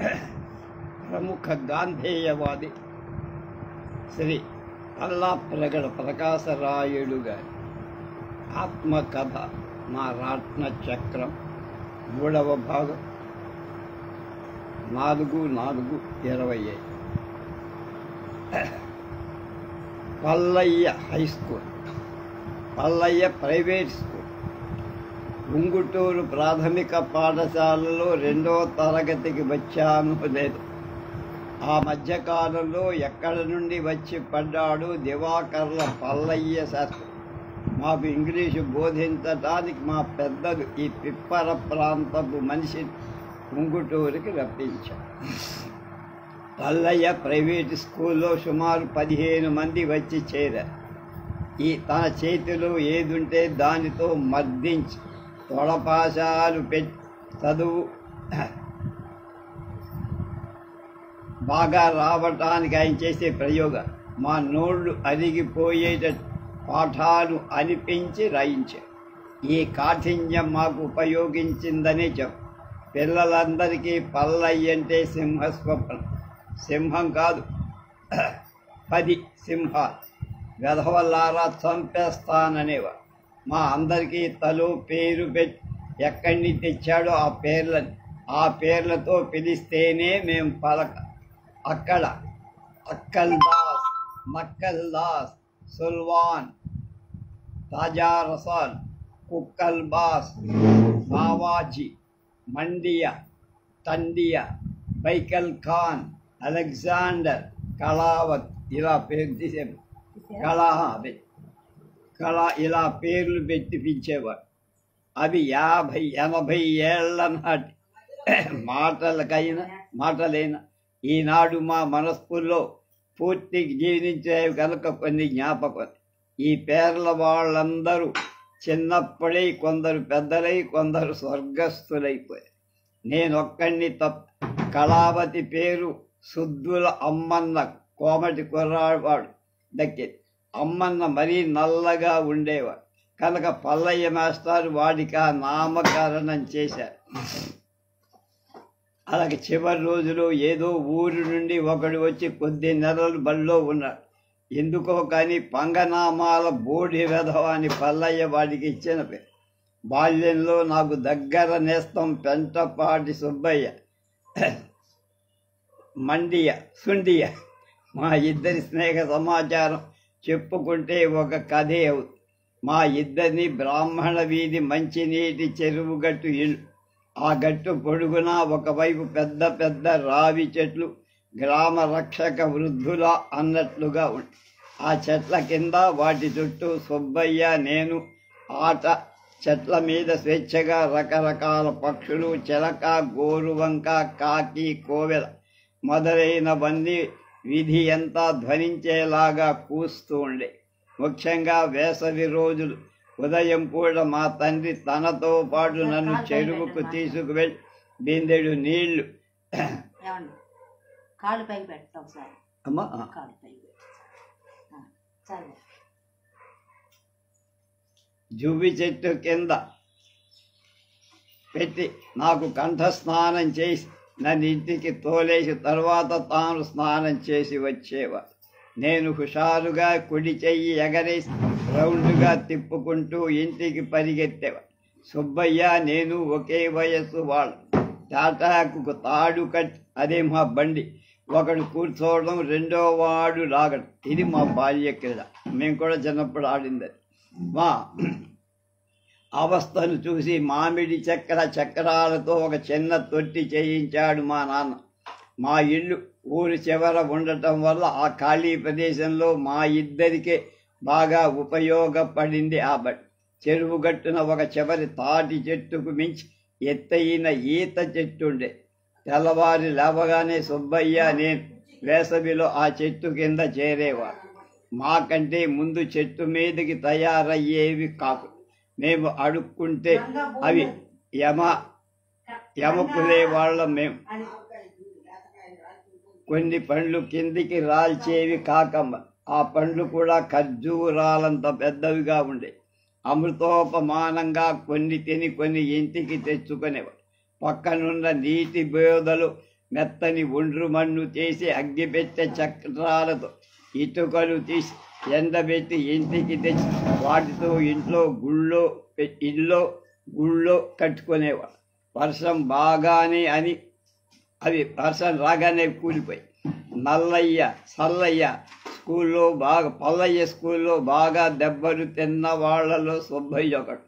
ప్రముఖ గాంధేయవాది శ్రీ అల్లాప్రగడ ప్రకాశరాయుడు గారి ఆత్మకథ మా రాట్న చక్రం 3వ భాగం 4/4/25. Pallaiah high school, Pallaiah private school. Unguturu ప్రాథమిక పాఠశాలలో 2వ తరగతికి వచ్చాను లేదు. ఆ మధ్యకాలంలో ఎక్కడి నుండి వచ్చి పడ్డాడు దివాకర్ల పల్లయ్య శాస్త్రి. మాకు ఇంగ్లీషు బోధించటానికి మా పెద్దలు ఈ పిప్పర ప్రాంతపు మనిషిని ఉంగుటూరుకి రప్పించారు. పల్లయ్య ప్రైవేట్ స్కూల్లో సుమారు 15 మంది వచ్చి చేరారు. తన చేతిలో ఏదుంటే దానితో మర్దించి తొడపాశాలు పెట్టి చదువు బాగా రావటానికి ఆయన చేసే ప్రయోగం మా నోళ్ళు అరిగిపోయేటట్టు పాఠాలు అనిపించి రాయించారు. ఈ కాఠిన్యం మాకు ఉపయోగించిందనే చెప్పు. పిల్లలందరికీ పల్లయ్య అంటే సింహస్వప్నం. సింహం కాదు, 10 సింహాలు. వెధవల్లారా చంపేస్తాననేవారు. మా అందరికీ తలో పేరు పెట్టి ఎక్కడి తెచ్చాడో ఆ పేర్లతో పిలిస్తేనే మేము పలక. అక్కడ అక్కల్ దాస్, మక్కల్ దాస్, సుల్వాన్, తాజా Ras Al, Kukkal boss, Bavaji, మండియా, టండియా, బైకల్ Khan, Alexander, Kalavath ఇలా పేరు తీసేవారు. ఇలా పేర్లు పెట్టి పిలిచేవారు. అవి 50-80 ఏళ్ల నాటి మాటలైన ఈనాడు మా మనస్సులో పూర్తిగా జీవించేవి కనుక కొన్ని జ్ఞాపకం. ఈ పేర్ల వాళ్ళందరూ చిన్నప్పుడై, కొందరు పెద్దలై, కొందరు స్వర్గస్థులైపోయారు. నేనొక్కడిని కళావతి పేరు సుద్దుల అమ్మన్న కోమటి కుర్రావాడు దక్కేది. అమ్మన్న మరీ నల్లగా ఉండేవాడు కనుక పల్లయ్య మాస్టారు వాడికి ఆ నామకరణం చేశారు. అలాగే చివరి రోజులో ఏదో ఊరి నుండి ఒకడు వచ్చి కొద్ది నెలలు బడిలో ఉన్నాడు. ఎందుకో కానీ పంగనామాల బోడి వెధవ అని పల్లయ్య వాడికి ఇచ్చిన పేరు. బాల్యంలో నాకు దగ్గర నేస్తం పెంటపాటి సుబ్బయ్య, సుండియ. మా ఇద్దరి స్నేహ సమాచారం చెప్పుకుంటే ఒక కథే అవుతుంది. మా ఇద్దరిని బ్రాహ్మణ వీధి మంచినీటి చెరువు గట్టు ఇల్లు. ఆ గట్టు పొడుగున ఒకవైపు పెద్ద పెద్ద రావి చెట్లు, గ్రామ రక్షక వృద్ధుల అన్నట్లుగా ఉంది. ఆ చెట్ల కింద వాటి చుట్టూ సుబ్బయ్య, నేను ఆట. చెట్ల మీద స్వేచ్ఛగా రకరకాల పక్షులు, చిలక, గోరువంక, కాకి, కోవెల మొదలైనవన్నీ విధి అంతా ధ్వనించేలాగా కూస్తూ ఉండే. ముఖ్యంగా వేసవి రోజులు ఉదయం పూట మా తండ్రి తనతో పాటు నన్ను చెరువుకు తీసుకువెళ్ళి బిందెడు నీళ్లు జువ్వి చెట్టు కింద పెట్టి నాకు కంఠస్నానం చేసి నన్ను ఇంటికి తోలేసి తర్వాత తాను స్నానం చేసి వచ్చేవాడు. నేను హుషారుగా కుడి చెయ్యి ఎగరేసి రౌండ్గా తిప్పుకుంటూ ఇంటికి పరిగెత్తేవాడు. సుబ్బయ్య నేను ఒకే వయస్సు వాళ్ళు. టాటాకు తాడు కట్టి, అదే మా బండి. ఒకడు కూర్చోవడం, 2వ వాడు లాగడం. ఇది మా బాల్య క్రీడ. మేము కూడా చిన్నప్పుడు ఆడింది. మా అవస్థను చూసి మామిడి చక్రాలతో ఒక చిన్న తొట్టి చేయించాడు మా నాన్న. మా ఇల్లు ఊరి చివర ఉండటం వల్ల ఆ ఖాళీ ప్రదేశంలో మా ఇద్దరికే బాగా ఉపయోగపడింది ఆ బడి. చెరువు గట్టున ఒక చివరి తాటి చెట్టుకు మించి ఎత్తైన ఈత చెట్టు ఉండే. తెల్లవారి లేవగానే సుబ్బయ్య, నేను వేసవిలో ఆ చెట్టు కింద చేరేవాడు. మాకంటే ముందు చెట్టు మీదకి తయారయ్యేవి కాకు. మేము అడుక్కుంటే అవి యమకులే వాళ్ళం. మేము కొన్ని పండ్లు కిందికి రాల్చేవి కాకమ్మ. ఆ పండ్లు కూడా ఖర్జూరాలంత పెద్దవిగా ఉండే. అమృతోపమానంగా కొన్ని తిని కొన్ని ఇంటికి తెచ్చుకునేవాడు. పక్కనున్న నీటి బోదలు మెత్తని ఒండ్రు మన్ను చేసి అగ్గిపెట్టె చక్రాలతో ఇటుకలు తీసి ఎండబెట్టి ఇంటికి తెచ్చి వాటితో గుళ్ళో కట్టుకునేవాడు. వర్షం రాగానే కూలిపోయి పల్లయ్య స్కూల్లో బాగా దెబ్బలు తిన్న వాళ్లలో సుబ్బయ్య ఒకడు.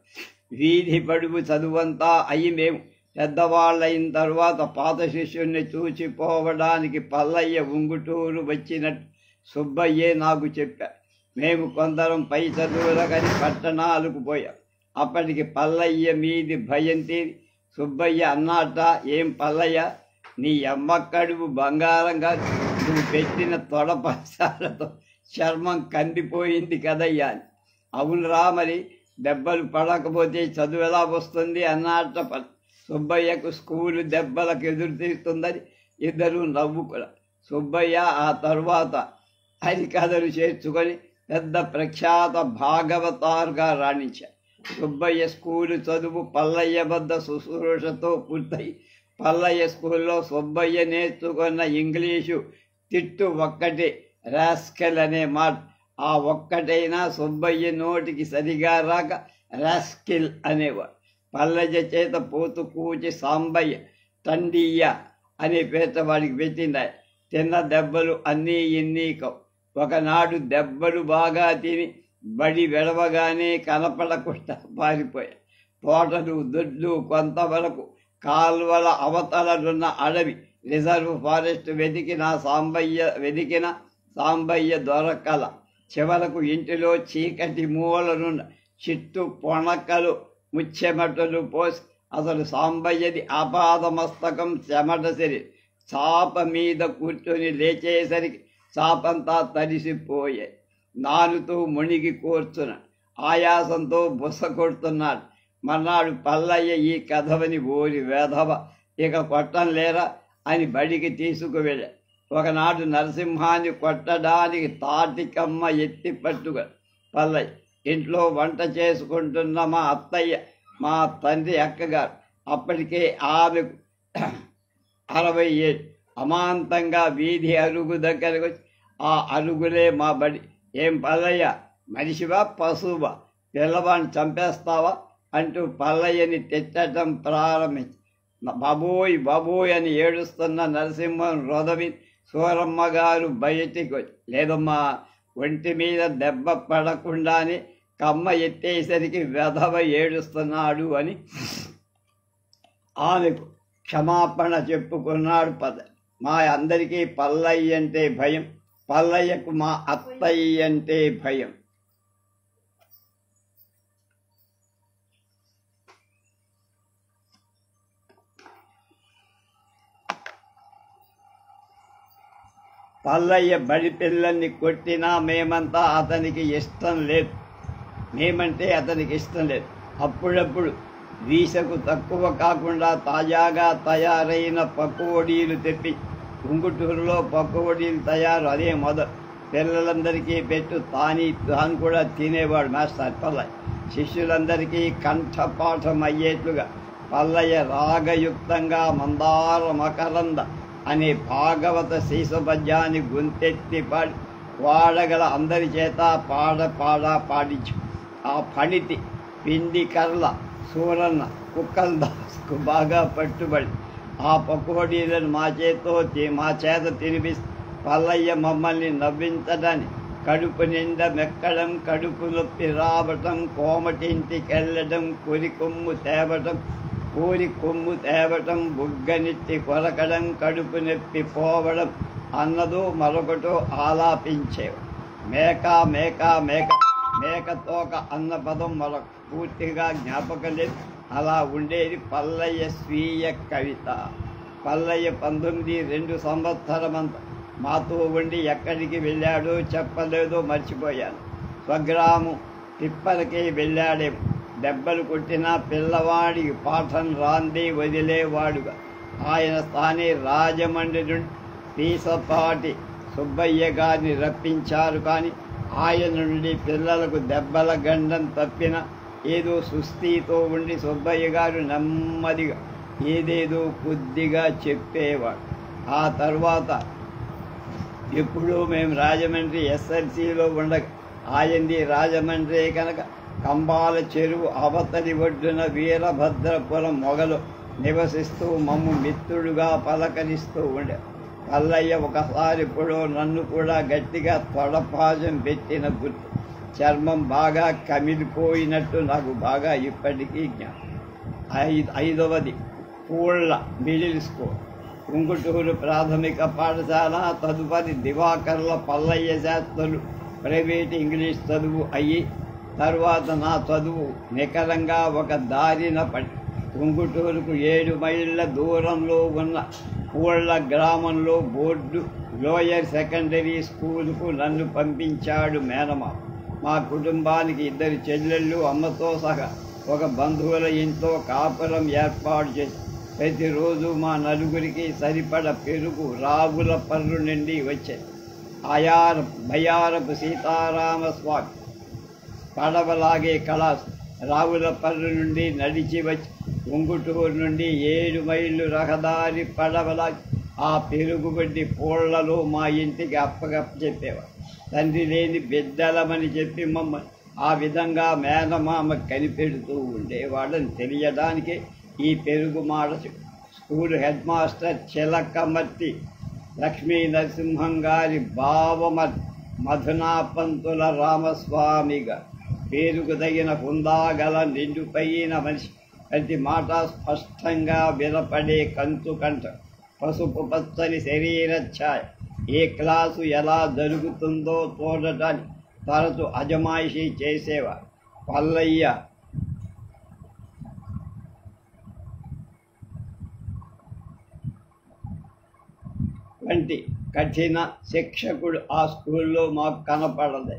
వీధి పడుగు చదువంతా అయి మేము పెద్దవాళ్ళయిన తర్వాత పాత శిష్యుణ్ణి చూచిపోవడానికి పల్లయ్య ఉంగుటూరు వచ్చినట్టు సుబ్బయ్యే నాకు చెప్పారు. మేము కొందరం పై చదువులకని పట్టణాలకు పోయాం. అప్పటికి పల్లయ్య మీది భయం తీరి సుబ్బయ్య అన్నాట, ఏం పల్లయ్య, నీ అమ్మ కడుపు బంగారంగా నువ్వు పెట్టిన తొడపసాలతో చర్మం కందిపోయింది కదయ్యా అని. అవునురా, మరి దెబ్బలు పడకపోతే చదువు ఎలా వస్తుంది అన్నట్ట. సుబ్బయ్యకు స్కూలు దెబ్బలకు ఎదురు తీస్తుందని ఇద్దరు నవ్వుకున్నారు. సుబ్బయ్య ఆ తరువాత హరికథలు చేర్చుకొని పెద్ద ప్రఖ్యాత భాగవతారుగా రాణించారు. సుబ్బయ్య స్కూలు చదువు పల్లయ్య వద్ద శుశ్రూషతో పూర్తయి పల్లయ్య స్కూల్లో సుబ్బయ్య నేర్చుకున్న ఇంగ్లీషు తిట్టు ఒక్కటే, రాస్కెల్ అనే మాట. ఆ ఒక్కటైనా సుబ్బయ్య నోటికి సరిగా రాక రాస్కిల్ అనేవాడు. పల్లయ్య చేత పోతు కూచి సాంబయ్య తండియ్య అనే పేట వాడికి పెట్టింది. తిన్న దెబ్బలు అన్నీ ఇన్నీ కవు. ఒకనాడు దెబ్బలు బాగా తిని బడి వెడవగానే కనపడకుండా పారిపోయాయి. తోటలు దొడ్లు కొంతవరకు కాల్వల అవతలనున్న అడవి రిజర్వ్ ఫారెస్ట్ వెతికిన సాంబయ్య దొరకల. చివరకు ఇంటిలో చీకటి మూలనున్న చిట్టు పొణకలు ముచ్చెమటలు పోసి అసలు సాంబయ్యది ఆపాదమస్తకం చెమట శరీరం. చాప మీద కూర్చొని లేచేసరికి చాపంతా తడిసిపోయాయి. నానుతూ మునిగి కూర్చున్నాడు. ఆయాసంతో బుస కొడుతున్నాడు. మర్నాడు పల్లయ్య ఈ కథవని ఓరి వేధవ, ఇక కొట్టం లేరా అని బడికి తీసుకువెళ్ళా. ఒకనాడు నరసింహాన్ని కొట్టడానికి తాటికమ్మ ఎత్తి పట్టుగా పల్లయ్య ఇంట్లో వంట చేసుకుంటున్న మా అత్తయ్య, మా తండ్రి అక్కగారు, అప్పటికే ఆమెకు 60 ఏళ్ళు, అమాంతంగా వీధి అరుగు దగ్గరకు వచ్చి, ఆ అరుగులే మా బడి. ఏం పల్లయ్య, మనిషివా పశువా, పిల్లవాడిని చంపేస్తావా అంటూ పల్లయ్యని తిట్టడం ప్రారంభించి బాబోయ్ అని ఏడుస్తున్న నరసింహం రొదవి సూరమ్మ గారు బయటికి వచ్చి, లేదమ్మా, ఒంటి మీద దెబ్బ పడకుండానే కమ్మ ఎత్తేసరికి వెధవ ఏడుస్తున్నాడు అని ఆమెకు క్షమాపణ చెప్పుకున్నాడు. మా అందరికీ పల్లయ్య అంటే భయం, పల్లయ్యకు మా అత్తయ్య అంటే భయం. పల్లయ్య బడి పిల్లల్ని కొట్టినా మేమంటే అతనికి ఇష్టం లేదు. అప్పుడప్పుడు వీసకు తక్కువ కాకుండా తాజాగా తయారైన పకోడీలు తెప్పి ఉంగుటూరులో పకోడీలు తయారు అదే మొదలు. పిల్లలందరికీ పెట్టు, తాను కూడా తినేవాడు మాస్టర్ పల్లయ్య. శిష్యులందరికీ కంఠపాఠం అయ్యేట్లుగా పల్లయ్య రాగయుక్తంగా మందార మకరంద అనే భాగవత శీసపద్యాన్ని గొంతెత్తి పాడి వాడగల అందరి చేత పాడించు. ఆ పణితి పిండి కర్ల సూరన్న కుక్కల దాసుకు బాగా పట్టుబడి ఆ పకోడీలను మా చేత తినిపిస్తూ పల్లయ్య మమ్మల్ని నవ్వించడానికి కడుపు నిండా మెక్కడం, కడుపు నొప్పి రావటం, కోమటింటికెళ్ళడం, కోరి కొమ్ము తేవటం, బుగ్గనెత్తి కొరకడం, కడుపు నొప్పి పోవడం అన్నదో మరొకటో ఆలాపించేవు. మేక తోక అన్న పదం మరొక పూర్తిగా జ్ఞాపకం లేదు. అలా ఉండేది పల్లయ్య స్వీయ కవిత. పల్లయ్య 1902 సంవత్సరమంతా మాతో ఉండి ఎక్కడికి వెళ్ళాడో చెప్పలేదో మర్చిపోయాను. స్వగ్రామం తిప్పలకే వెళ్ళాడేమో. దెబ్బలు కొట్టిన పిల్లవాడికి పాఠం రాందే వదిలేవాడుగా. ఆయన తానే రాజమండ్రి నుండి పీసపాటి సుబ్బయ్య గారిని రప్పించారు. కానీ ఆయన నుండి పిల్లలకు దెబ్బల గండం తప్పిన ఏదో సుస్థితో ఉండి సుబ్బయ్య గారు నెమ్మదిగా ఏదేదో కొద్దిగా చెప్పేవాడు. ఆ తర్వాత ఇప్పుడు మేము రాజమండ్రి ఎస్ఎల్సీలో ఉండగా ఆయంది రాజమండ్రి కనుక కంబాల చెరువు అవతలి ఒడ్డున వీరభద్రపురం మొగలు నివసిస్తూ మమ్ము మిత్రుడుగా పలకరిస్తూ ఉండే పల్లయ్య ఒకసారి ఇప్పుడు నన్ను కూడా గట్టిగా తొడపాజం పెట్టిన గుర్తు. చర్మం బాగా కమిలిపోయినట్టు నాకు బాగా ఇప్పటికీ జ్ఞాపకం. 5వది పూళ్ళ మిడిల్ స్కూల్, ఉంగుటూరు ప్రాథమిక పాఠశాల. తదుపరి దివాకర్ల పల్లయ్య శాస్త్రులు ప్రైవేట్ ఇంగ్లీష్ చదువు అయ్యి తర్వాత నా చదువు నికరంగా ఒక దారిన పడి ఉంగుటూరుకు 7 మైళ్ళ దూరంలో ఉన్న పూళ్ళ గ్రామంలో బోర్డు లోయర్ సెకండరీ స్కూలుకు నన్ను పంపించాడు మేనమా. మా కుటుంబానికి 2 చెల్లెళ్ళు అమ్మతో సహా ఒక బంధువుల ఇంట్లో కాపురం ఏర్పాటు చేసి ప్రతిరోజు మా నలుగురికి సరిపడ పెరుగు రావులపర్రు నుండి వచ్చేది. బయ్యారపు సీతారామస్వామి పడవలాగే కళాసు రావులపర్రు నుండి నడిచి వచ్చి ఉంగుటూరు నుండి 7 మైళ్ళు రహదారి పడవలాగి ఆ పెరుగు బడ్డి పూళ్లలో మా ఇంటికి అప్పగప్ప చెప్పేవాడు. తండ్రి లేని బిడ్డలమని చెప్పి మమ్మల్ని ఆ విధంగా మేనమామ కనిపెడుతూ ఉండేవాడని తెలియడానికి ఈ పెరుగు మాట. School head master Chilakamarthi Lakshmi Narasimham గారి బావమర్తి మధునాపంతుల రామస్వామిగా పేరుకు తగిన హుందాగల నిండుపైన మనిషి. ప్రతి మాట స్పష్టంగా వినపడే కంచు కంఠ, పసుపు పచ్చని శరీర ఛాయ. ఏ క్లాసు ఎలా జరుగుతుందో చూడటానికి తరచు అజమాయిషీ చేసేవారు. పల్లయ్య వంటి కఠిన శిక్షకుడు ఆ స్కూల్లో మాకు కనపడలే.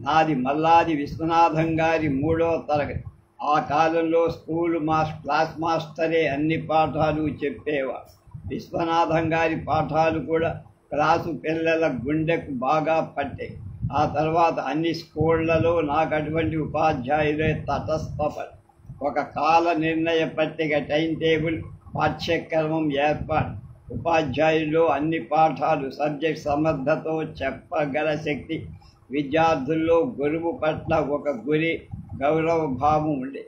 నాది మల్లాది విశ్వనాథం గారి 3వ తరగతి. ఆ కాలంలో స్కూలు క్లాస్ మాస్టరే అన్ని పాఠాలు చెప్పేవారు. విశ్వనాథం గారి పాఠాలు కూడా క్లాసు పిల్లల గుండెకు బాగా పట్టాయి. ఆ తర్వాత అన్ని స్కూళ్లలో నాకు అటువంటి ఉపాధ్యాయులే తటస్థపడి ఒక కాల నిర్ణయ పట్టిక, టైం టేబుల్, పాఠ్యక్రమం ఏర్పాటు. ఉపాధ్యాయుల్లో అన్ని పాఠాలు సబ్జెక్ట్ సమర్థతో చెప్పగల శక్తి, విద్యార్థుల్లో గురువు పట్ల ఒక గురి, గౌరవ భావం ఉండే.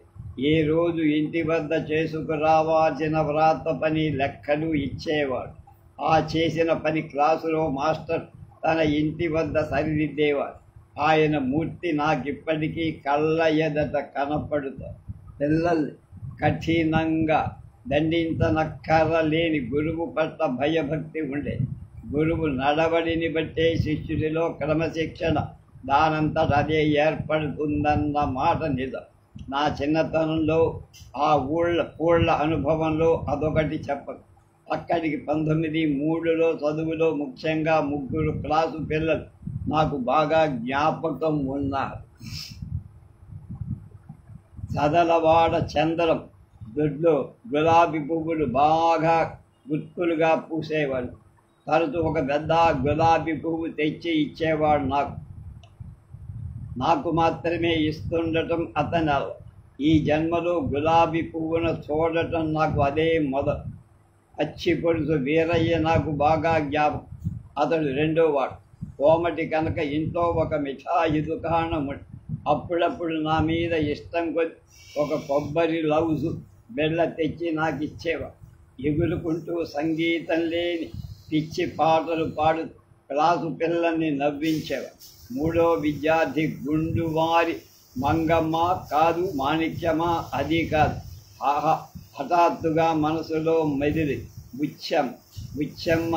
ఏ రోజు ఇంటి వద్ద చేసుకురావాల్సిన వ్రాత పని లెక్కలు ఇచ్చేవాడు. ఆ చేసిన పని క్లాసులో మాస్టర్ తన ఇంటి వద్ద సరిదిద్దేవాడు. ఆయన మూర్తి నాకిప్పటికీ కళ్ళ ఎదట కనపడుతారు. పిల్లల్ని కఠినంగా దండించనక్కరలేని గురువు పట్ల భయభక్తి ఉండే. గురువు నడవడిని బట్టే శిష్యుడిలో క్రమశిక్షణ దానంతట అదే ఏర్పడుతుందన్న మాట నిజం. నా చిన్నతనంలో ఆ పూళ్ళ అనుభవంలో అదొకటి చెప్పదు. అక్కడికి 1903లో చదువులో ముఖ్యంగా 3 క్లాసు పిల్లలు నాకు బాగా జ్ఞాపకం ఉన్నారు. చదలవాడ చంద్రం దొడ్లో గులాబీ పువ్వులు బాగా గుత్తులుగా పూసేవాడు. తరచు ఒక పెద్ద గులాబీ పువ్వు తెచ్చి ఇచ్చేవాడు. నాకు మాత్రమే ఇస్తుండటం అతని ఈ జన్మలో గులాబీ పువ్వును చూడటం నాకు అదే మొదలు. అచ్చి పొడుసు వీరయ్య నాకు బాగా జ్ఞాపకం. అతడు 2వ వాడు. కోమటి కనుక ఇంట్లో ఒక మిఠాయి దుకాణం. అప్పుడప్పుడు నా మీద ఇష్టం కొద్ది ఒక కొబ్బరి లౌజు బెల్ల తెచ్చి నాకు ఇచ్చేవాడు. ఎగురుకుంటూ సంగీతం లేని పిచ్చి పాటలు పాడు క్లాసు పిల్లల్ని నవ్వించేవాడు. 3వ విద్యార్థి గుండువారి మంగమ్మ కాదు, మాణిక్యమా అది కాదు. హఠాత్తుగా మనసులో మెదిలి బుచ్చమ్మ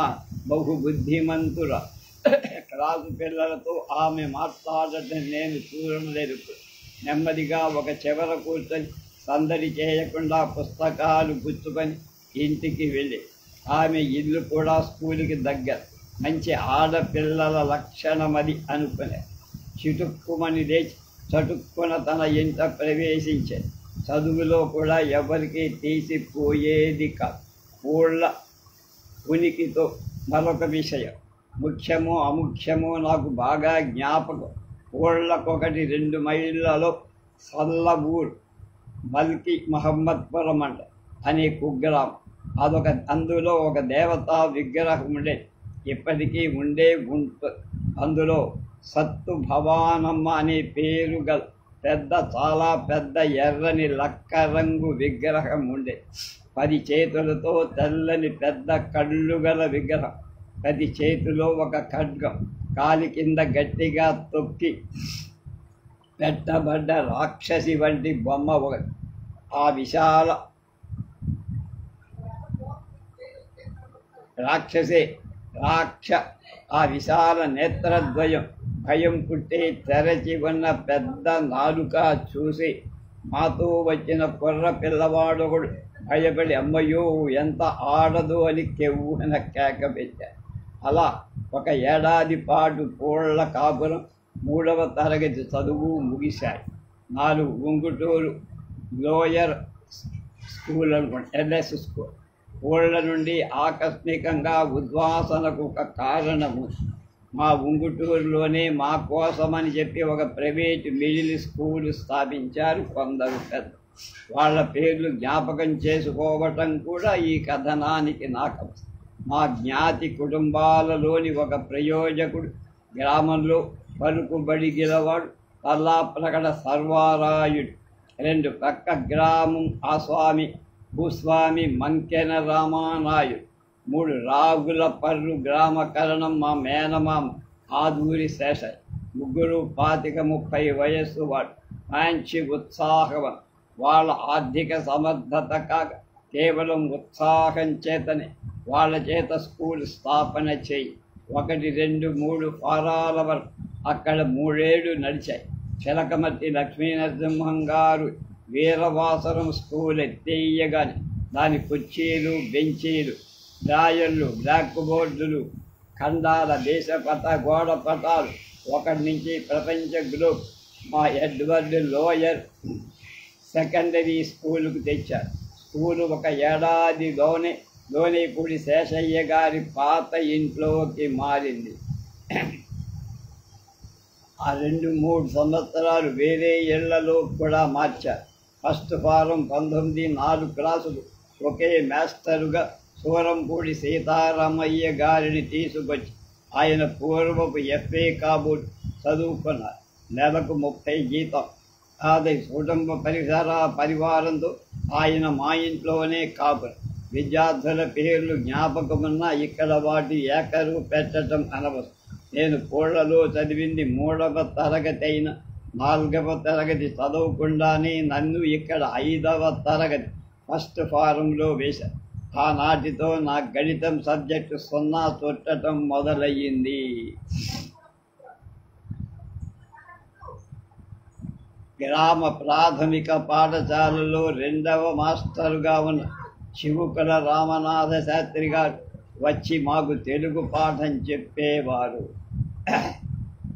బహుబుద్ధిమంతుల. క్లాసు పిల్లలతో ఆమె మాట్లాడటం నేను చూడలేదు. నెమ్మదిగా ఒక చివర కూర్చొని సందడి చేయకుండా పుస్తకాలు పుచ్చుకొని ఇంటికి వెళ్ళి, ఆమె ఇల్లు కూడా స్కూలుకి దగ్గర. మంచి ఆడపిల్లల లక్షణమది అనుకునే. చిటుక్కుమని లేచి చటుక్కున తన ఇంట ప్రవేశించే. చదువులో కూడా ఎవరికి తీసిపోయేది కాదు. పూళ్ళ ఉనికితో మరొక విషయం, ముఖ్యమో అముఖ్యమో నాకు బాగా జ్ఞాపకం. పూళ్ళకొకటి 2 మైళ్ళలో సల్లబూర్ మల్కి మహమ్మద్పురం అనే కుగ్రామం. అందులో ఒక దేవతా విగ్రహం ఉండేది, ఇప్పటికీ ఉంటుంది. అందులో సత్తు భవానమ్మ అనే పేరు గల చాలా పెద్ద ఎర్రని లక్క రంగు విగ్రహం ఉండే. 10 చేతులతో తెల్లని పెద్ద కళ్ళు గల విగ్రహం. ప్రతి చేతిలో ఒక ఖడ్గం. కాలి కింద గట్టిగా తొక్కి పెట్టబడ్డ రాక్షసి వంటి బొమ్మ ఒకటి. ఆ విశాల రాక్షసే రాక్ష ఆ విశాల నేత్రద్వయం భయం పుట్టి తెరచి ఉన్న పెద్ద నాలుక చూసి మాతో వచ్చిన కుర్ర పిల్లవాడొకడు భయపడి అమ్మయ్యో ఎంత ఆడదు అని కెవ్వున కేక పెట్టారు. అలా 1 ఏడాది పాటు పూళ్ళ కాపురం 3వ తరగతి చదువు ముగిశాయి. 4 ఉంగుటూరు లోయర్ స్కూల్ అనుకోండి, LS స్కూల్. ఊళ్ళ నుండి ఆకస్మికంగా ఉద్వాసనకు ఒక కారణము. మా ఉంగుటూరులోనే మా కోసమని చెప్పి ఒక ప్రైవేటు మిడిల్ స్కూల్ స్థాపించారు కొందరు పెద్ద. వాళ్ళ పేర్లు జ్ఞాపకం చేసుకోవటం కూడా ఈ కథనానికి నాకు. మా జ్ఞాతి కుటుంబాలలోని ఒక ప్రయోజకుడు గ్రామంలో పలుకుబడి గెలవాడు తల్లాప్రగడ సర్వారాయుడు. 2 పక్క గ్రామం ఆస్వామి భూస్వామి మంకెన రామానాయుడు. 3 రాగుల పర్రు గ్రామకరణం మా మేనమామ ఆదూరి శేషయ్య. 3 25-30 వయస్సు వాడు. మంచి ఉత్సాహం. వాళ్ళ ఆర్థిక సమర్థత కాక కేవలం ఉత్సాహం చేతనే వాళ్ళ చేత స్కూల్ స్థాపన చేయి. 1, 2, 3 ఫారాల వరకు అక్కడ 3 ఏళ్ళు నడిచాయి. చిలకమర్తి లక్ష్మీనరసింహం గారు వీరవాసరం స్కూల్ ఎత్తేయగానే దాని కుర్చీలు, బెంచీలు, డ్రాయర్లు, బ్లాక్ బోర్డులు, ఖండాల దేశపథ గోడ పటాలు 1 నుంచి ప్రపంచ గ్రూప్ మా ఎడ్వర్డ్ లోయర్ సెకండరీ స్కూలుకు తెచ్చారు. స్కూలు 1 ఏడాదిలోనే లోనేపూడి శేషయ్య గారి పాత ఇంట్లోకి మారింది. ఆ 2-3 సంవత్సరాలు వేరే ఇళ్లలో కూడా మార్చారు. ఫస్ట్ ఫారం 19 4 క్లాసులు ఒకే మాస్టరుగా సూరంపూడి సీతారామయ్య గారిని తీసుకొచ్చి ఆయన పూర్వపు FA కాబోర్డు చదువుకున్నారు. నెలకు 30 జీతం. అది కుటుంబ పరివారంతో ఆయన మా ఇంట్లోనే కాపురం. విద్యార్థుల పేర్లు జ్ఞాపకమున్నా ఇక్కడ వాటి ఏకరు పెట్టడం అనవసరం. నేను పూళ్లలో చదివింది 3వ తరగతి అయిన 4వ తరగతి చదవకుండానే నన్ను ఇక్కడ 5వ తరగతి ఫస్ట్ ఫారంలో వేశారు. ఆనాటితో నా గణితం సబ్జెక్టు 0 చుట్టడం మొదలయ్యింది. గ్రామ ప్రాథమిక పాఠశాలలో 2వ మాస్టరుగా ఉన్న చివుకల రామనాథ శాస్త్రి గారు వచ్చి మాకు తెలుగు పాఠం చెప్పేవారు.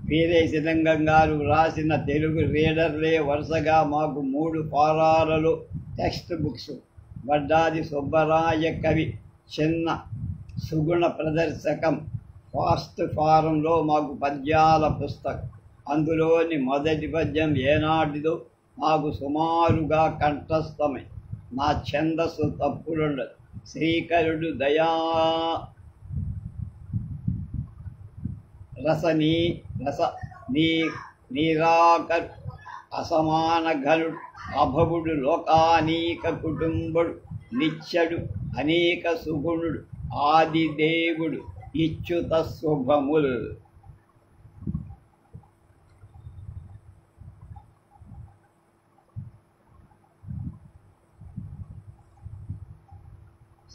వీరేశలింగం గారు రాసిన తెలుగు రీడర్లే వరుసగా మాకు 3 ఫారాలలో టెక్స్ట్ బుక్స్. వడ్డాది సుబ్బరాయ కవి చిన్న సుగుణ ప్రదర్శకం ఫాస్ట్ ఫారంలో మాకు పద్యాల పుస్తకం. అందులోని మొదటి పద్యం ఏనాటిదో మాకు సుమారుగా కంఠస్థమై నా ఛందస్సు తప్పులుండదు. శ్రీకరుడు దయా నీరాకరు అసమాన ఘనుడు అభవుడు లోకానీక కుటుంబుడు నిత్యడు అనేక సుగుణుడు ఆదిదేవుడు ఇచ్యుత శుభములు.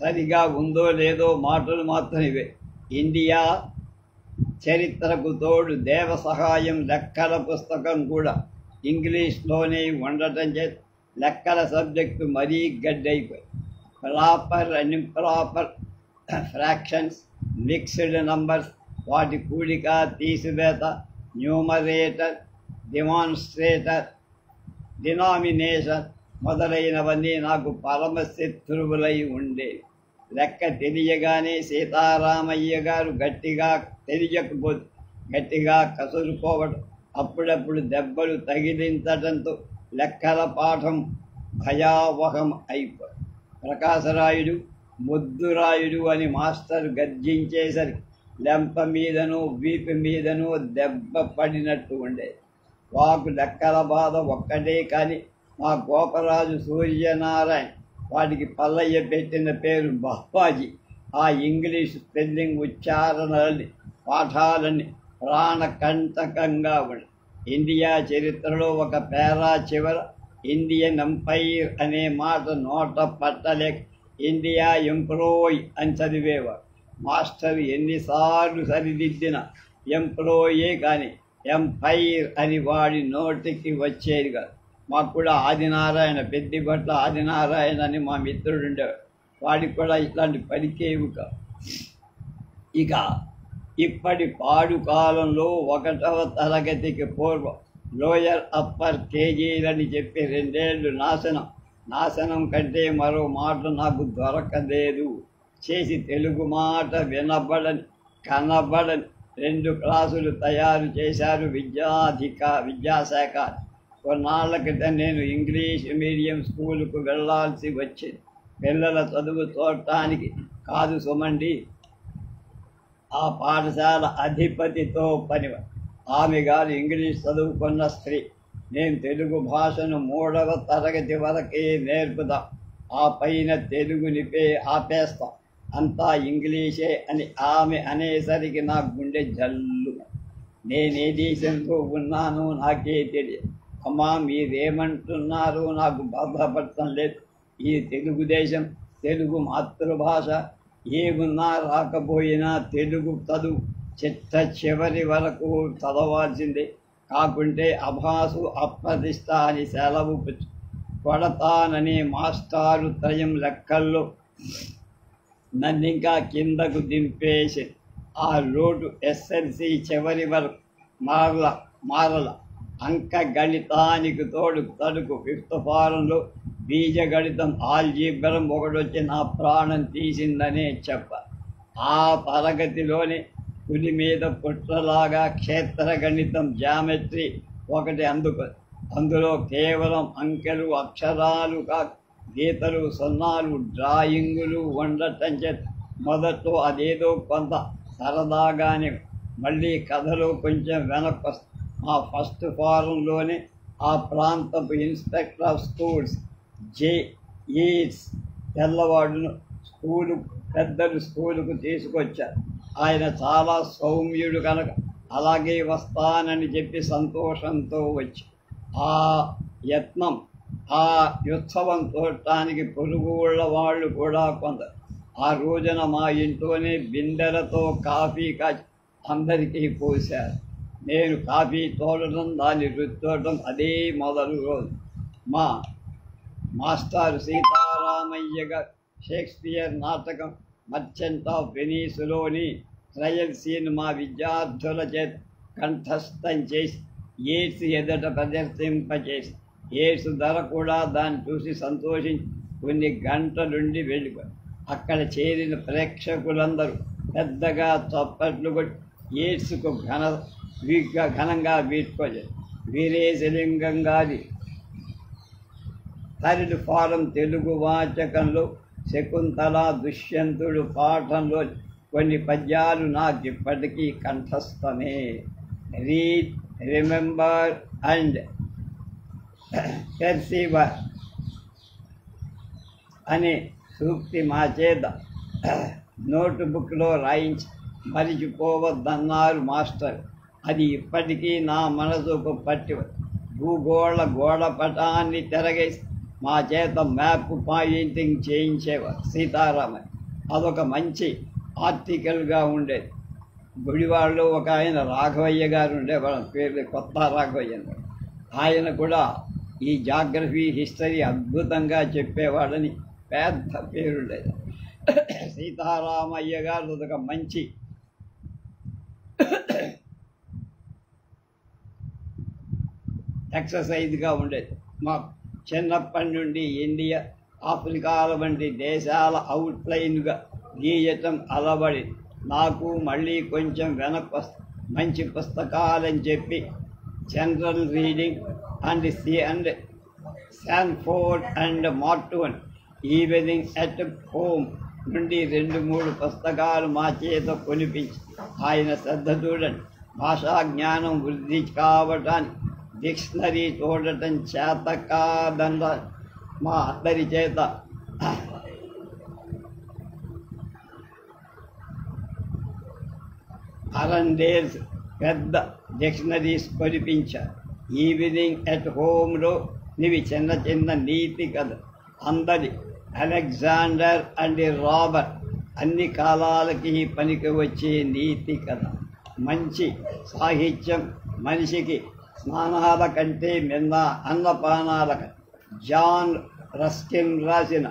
సరిగా ఉందో లేదో మాటలు మాత్రం ఇవే. ఇండియా చరిత్రకు తోడు దేవ సహాయం లెక్కల పుస్తకం కూడా ఇంగ్లీష్లోనే ఉండటం చేత లెక్కల సబ్జెక్టు మరీ గడ్డైపోయి. Proper and improper fractions, mixed numbers, వాటి కూడిక తీసివేత, న్యూమరేటర్, డినామినేషన్ మొదలైనవన్నీ నాకు పరమశత్రువులై ఉండేవి. లెక్క తెలియగానే సీతారామయ్య గారు తెలియకపోతే గట్టిగా కసురుకోవడం, అప్పుడప్పుడు దెబ్బలు తగిలించడంతో లెక్కల పాఠం భయావహం అయిపోయి. ప్రకాశరాయుడు ముద్దురాయుడు అని మాస్టర్ గర్జించేసరికి లెంప మీదనో వీపు మీదనో దెబ్బ పడినట్టు ఉండేది. వాకు లెక్కల బాధ ఒక్కటే కానీ మా గోపరాజు సూర్యనారాయణ వాటికి పల్లయ్య పెట్టిన పేరు బహ్వాజీ. ఆ ఇంగ్లీష్ స్పెల్లింగ్ ఉచ్చారణలని పాఠాలని ప్రాణకంటకంగా ఉండి ఇండియా చరిత్రలో ఒక పేరా చివర ఇండియన్ ఎంపైర్ అనే మాట నోట పట్టలేక ఇండియా ఎంప్లాయ్ అని చదివేవాడు. మాస్టర్ ఎన్నిసార్లు సరిదిద్దిన ఎంప్లాయే కానీ ఎంపైర్ అని వాడి నోటికి వచ్చేది కాదు. మాకు కూడా ఆదినారాయణ పెద్దిబట్ల ఆదినారాయణ అని మా మిత్రుడు ఉండేవాడు. వాడికి కూడా ఇట్లాంటి పలికేవి కాదు. ఇక ఇప్పటి పాడు కాలంలో 1వ తరగతికి పూర్వం లోయర్ అప్పర్ కేజీలని చెప్పి 2 ఏళ్ళు నాశనం కంటే మరో మాట నాకు దొరకలేదు చేసి తెలుగు మాట వినబడని కనబడని 2 క్లాసులు తయారు చేశారు విద్యాశాఖ. కొన్నాళ్ల క్రితం నేను ఇంగ్లీష్ మీడియం స్కూలుకు వెళ్లాల్సి వచ్చింది. పిల్లల చదువు చూడటానికి కాదు సుమండి. ఆ పాఠశాల అధిపతితో పని. ఆమె గారు ఇంగ్లీష్ చదువుకున్న స్త్రీ. నేను తెలుగు భాషను 3వ తరగతి వరకే నేర్పుదాం, ఆ పైన తెలుగుని ఆపేస్తాం, అంతా ఇంగ్లీషే అని ఆమె అనేసరికి నా గుండె జల్లు. నేనే దేశంలో ఉన్నానో నాకే తెలియదు. అమ్మా మీరేమంటున్నారో నాకు బాధపడటం లేదు. ఈ తెలుగుదేశం, తెలుగు మాతృభాష ఏమున్నా రాకపోయినా తెలుగు చదువు చివరి వరకు చదవాల్సిందే. కాకుంటే అభాసు అప్రతిష్ట అని సెలవు కొడతానని మాస్టారు త్రయం లెక్కల్లో నన్నింకా కిందకు దింపేసి ఆ లోటు ఎస్ఎల్సి చివరి వరకు మారల. అంక గణితానికి తడుకు 5th ఫారంలో బీజగణితం ఆల్జీబ్రం ఒకటొచ్చి నా ప్రాణం తీసిందనే చెప్ప. ఆ తరగతిలోనే పులి మీద పుట్రలాగా క్షేత్ర గణితం జామెట్రీ ఒకటి అందులో కేవలం అంకెలు అక్షరాలు గీతలు సున్నాలు డ్రాయింగులు ఉండటం చేత మొదట్లో అదేదో కొంత సరదాగానే మళ్ళీ కథలో కొంచెం వెనక్కి వస్తుంది. మా 1st ఫారంలోనే ఆ ప్రాంతపు ఇన్స్పెక్టర్ ఆఫ్ స్కూల్స్ జే.ఈట్స్ తెల్లవాడును పెద్దలు స్కూలుకు తీసుకొచ్చారు. ఆయన చాలా సౌమ్యుడు కనుక అలాగే వస్తానని చెప్పి సంతోషంతో వచ్చి ఆ యత్నం ఆ ఉత్సవం చూడటానికి పొరుగు వాళ్ళు కూడా కొందరు. ఆ రోజున మా ఇంట్లోనే బిందెలతో కాఫీ కాచి అందరికీ పోశారు. నేను కాఫీ తోడటం దాన్ని రుద్దటం అదే మొదలు రోజు. మా మాస్టర్ సీతారామయ్య గారు షేక్స్పియర్ నాటకం మర్చెంట్ ఆఫ్ వెనీస్లోని ట్రయల్ సీన్ మా విద్యార్థుల చేత కంఠస్థం చేసి ఎయిడ్స్ ఎదుట ప్రదర్శింపచేసి ఎయిడ్స్ ధర కూడా దాన్ని చూసి సంతోషించి కొన్ని గంటలుండి వెళ్ళిపోయి అక్కడ చేరిన ప్రేక్షకులందరూ పెద్దగా చప్పట్లు కొట్టి ఎయిడ్స్కు ఘనంగా వీడ్కోలేదు. వీరేశలింగం గారి 3rd ఫారం తెలుగు వాచకంలో శకుంతల దుష్యంతుడు పాఠంలో కొన్ని పద్యాలు నాకు ఇప్పటికీ కంఠస్థమే. రీడ్, రిమెంబర్ అండ్ పెర్సీవర్ అనే సూక్తి మా చేత నోట్బుక్లో రాయించి మరిచిపోవద్దన్నారు మాస్టర్. అది ఇప్పటికీ నా మనసుకు పట్టి భూగోళ గోడపటాన్ని తిరగేసి మా చేత మ్యాప్ పాయింటింగ్ చేయించేవారు సీతారామయ్య. అదొక మంచి ఆర్టికల్గా ఉండేది. గుడివాడలో ఒక ఆయన రాఘవయ్య గారు ఉండేవాళ్ళ పేరు కొత్త రాఘవయ్య. ఆయన కూడా ఈ జాగ్రఫీ హిస్టరీ అద్భుతంగా చెప్పేవాడని పెద్ద పేరుండేది. సీతారామయ్య గారు అదొక మంచి ఎక్సర్సైజ్గా ఉండేది. మా చిన్నప్పటి నుండి ఇండియా, ఆఫ్రికాల వంటి దేశాల అవుట్లైన్గా గీయటం అలవడి నాకు మళ్ళీ కొంచెం వెనక్కి మంచి పుస్తకాలని చెప్పి general reading and Sanford and Merton evening at home నుండి 2-3 పుస్తకాలు మా చేత కొనిపించి ఆయన శ్రద్ధ చూడండి. భాషా జ్ఞానం వృద్ధి కావటానికి డిక్షనరీ చూడటం చేత కాదన్న మా అందరి చేత అరండేల్స్ పెద్ద డిక్షనరీస్ కొనిపించారు. ఈవినింగ్ ఎట్ హోమ్లో ఇవి చిన్న చిన్న నీతి కథ అందరి అలెగ్జాండర్ అండ్ రాబర్ట్ అన్ని కాలాలకి పనికి వచ్చే నీతి కథ. మంచి సాహిత్యం మనిషికి స్నానాల కంటే మిన్న అన్నపానాల జాన్ రస్కిన్ రాసిన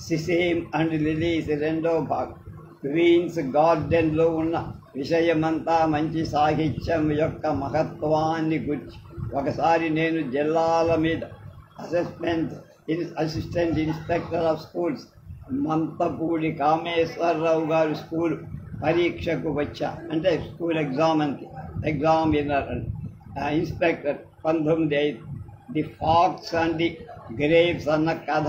సిసేమ్ అండ్ లిలీస్ 2వ భాగం. క్వీన్స్ గార్డెన్లో ఉన్న విషయమంతా మంచి సాహిత్యం యొక్క మహత్వాన్ని గురించి. ఒకసారి నేను జిల్లాల మీద assistant inspector of schools Mantapudi Kameswararao గారు స్కూల్ పరీక్షకు వచ్చా. అంటే school exam inspector 19 the fox and the grapes అన్న కథ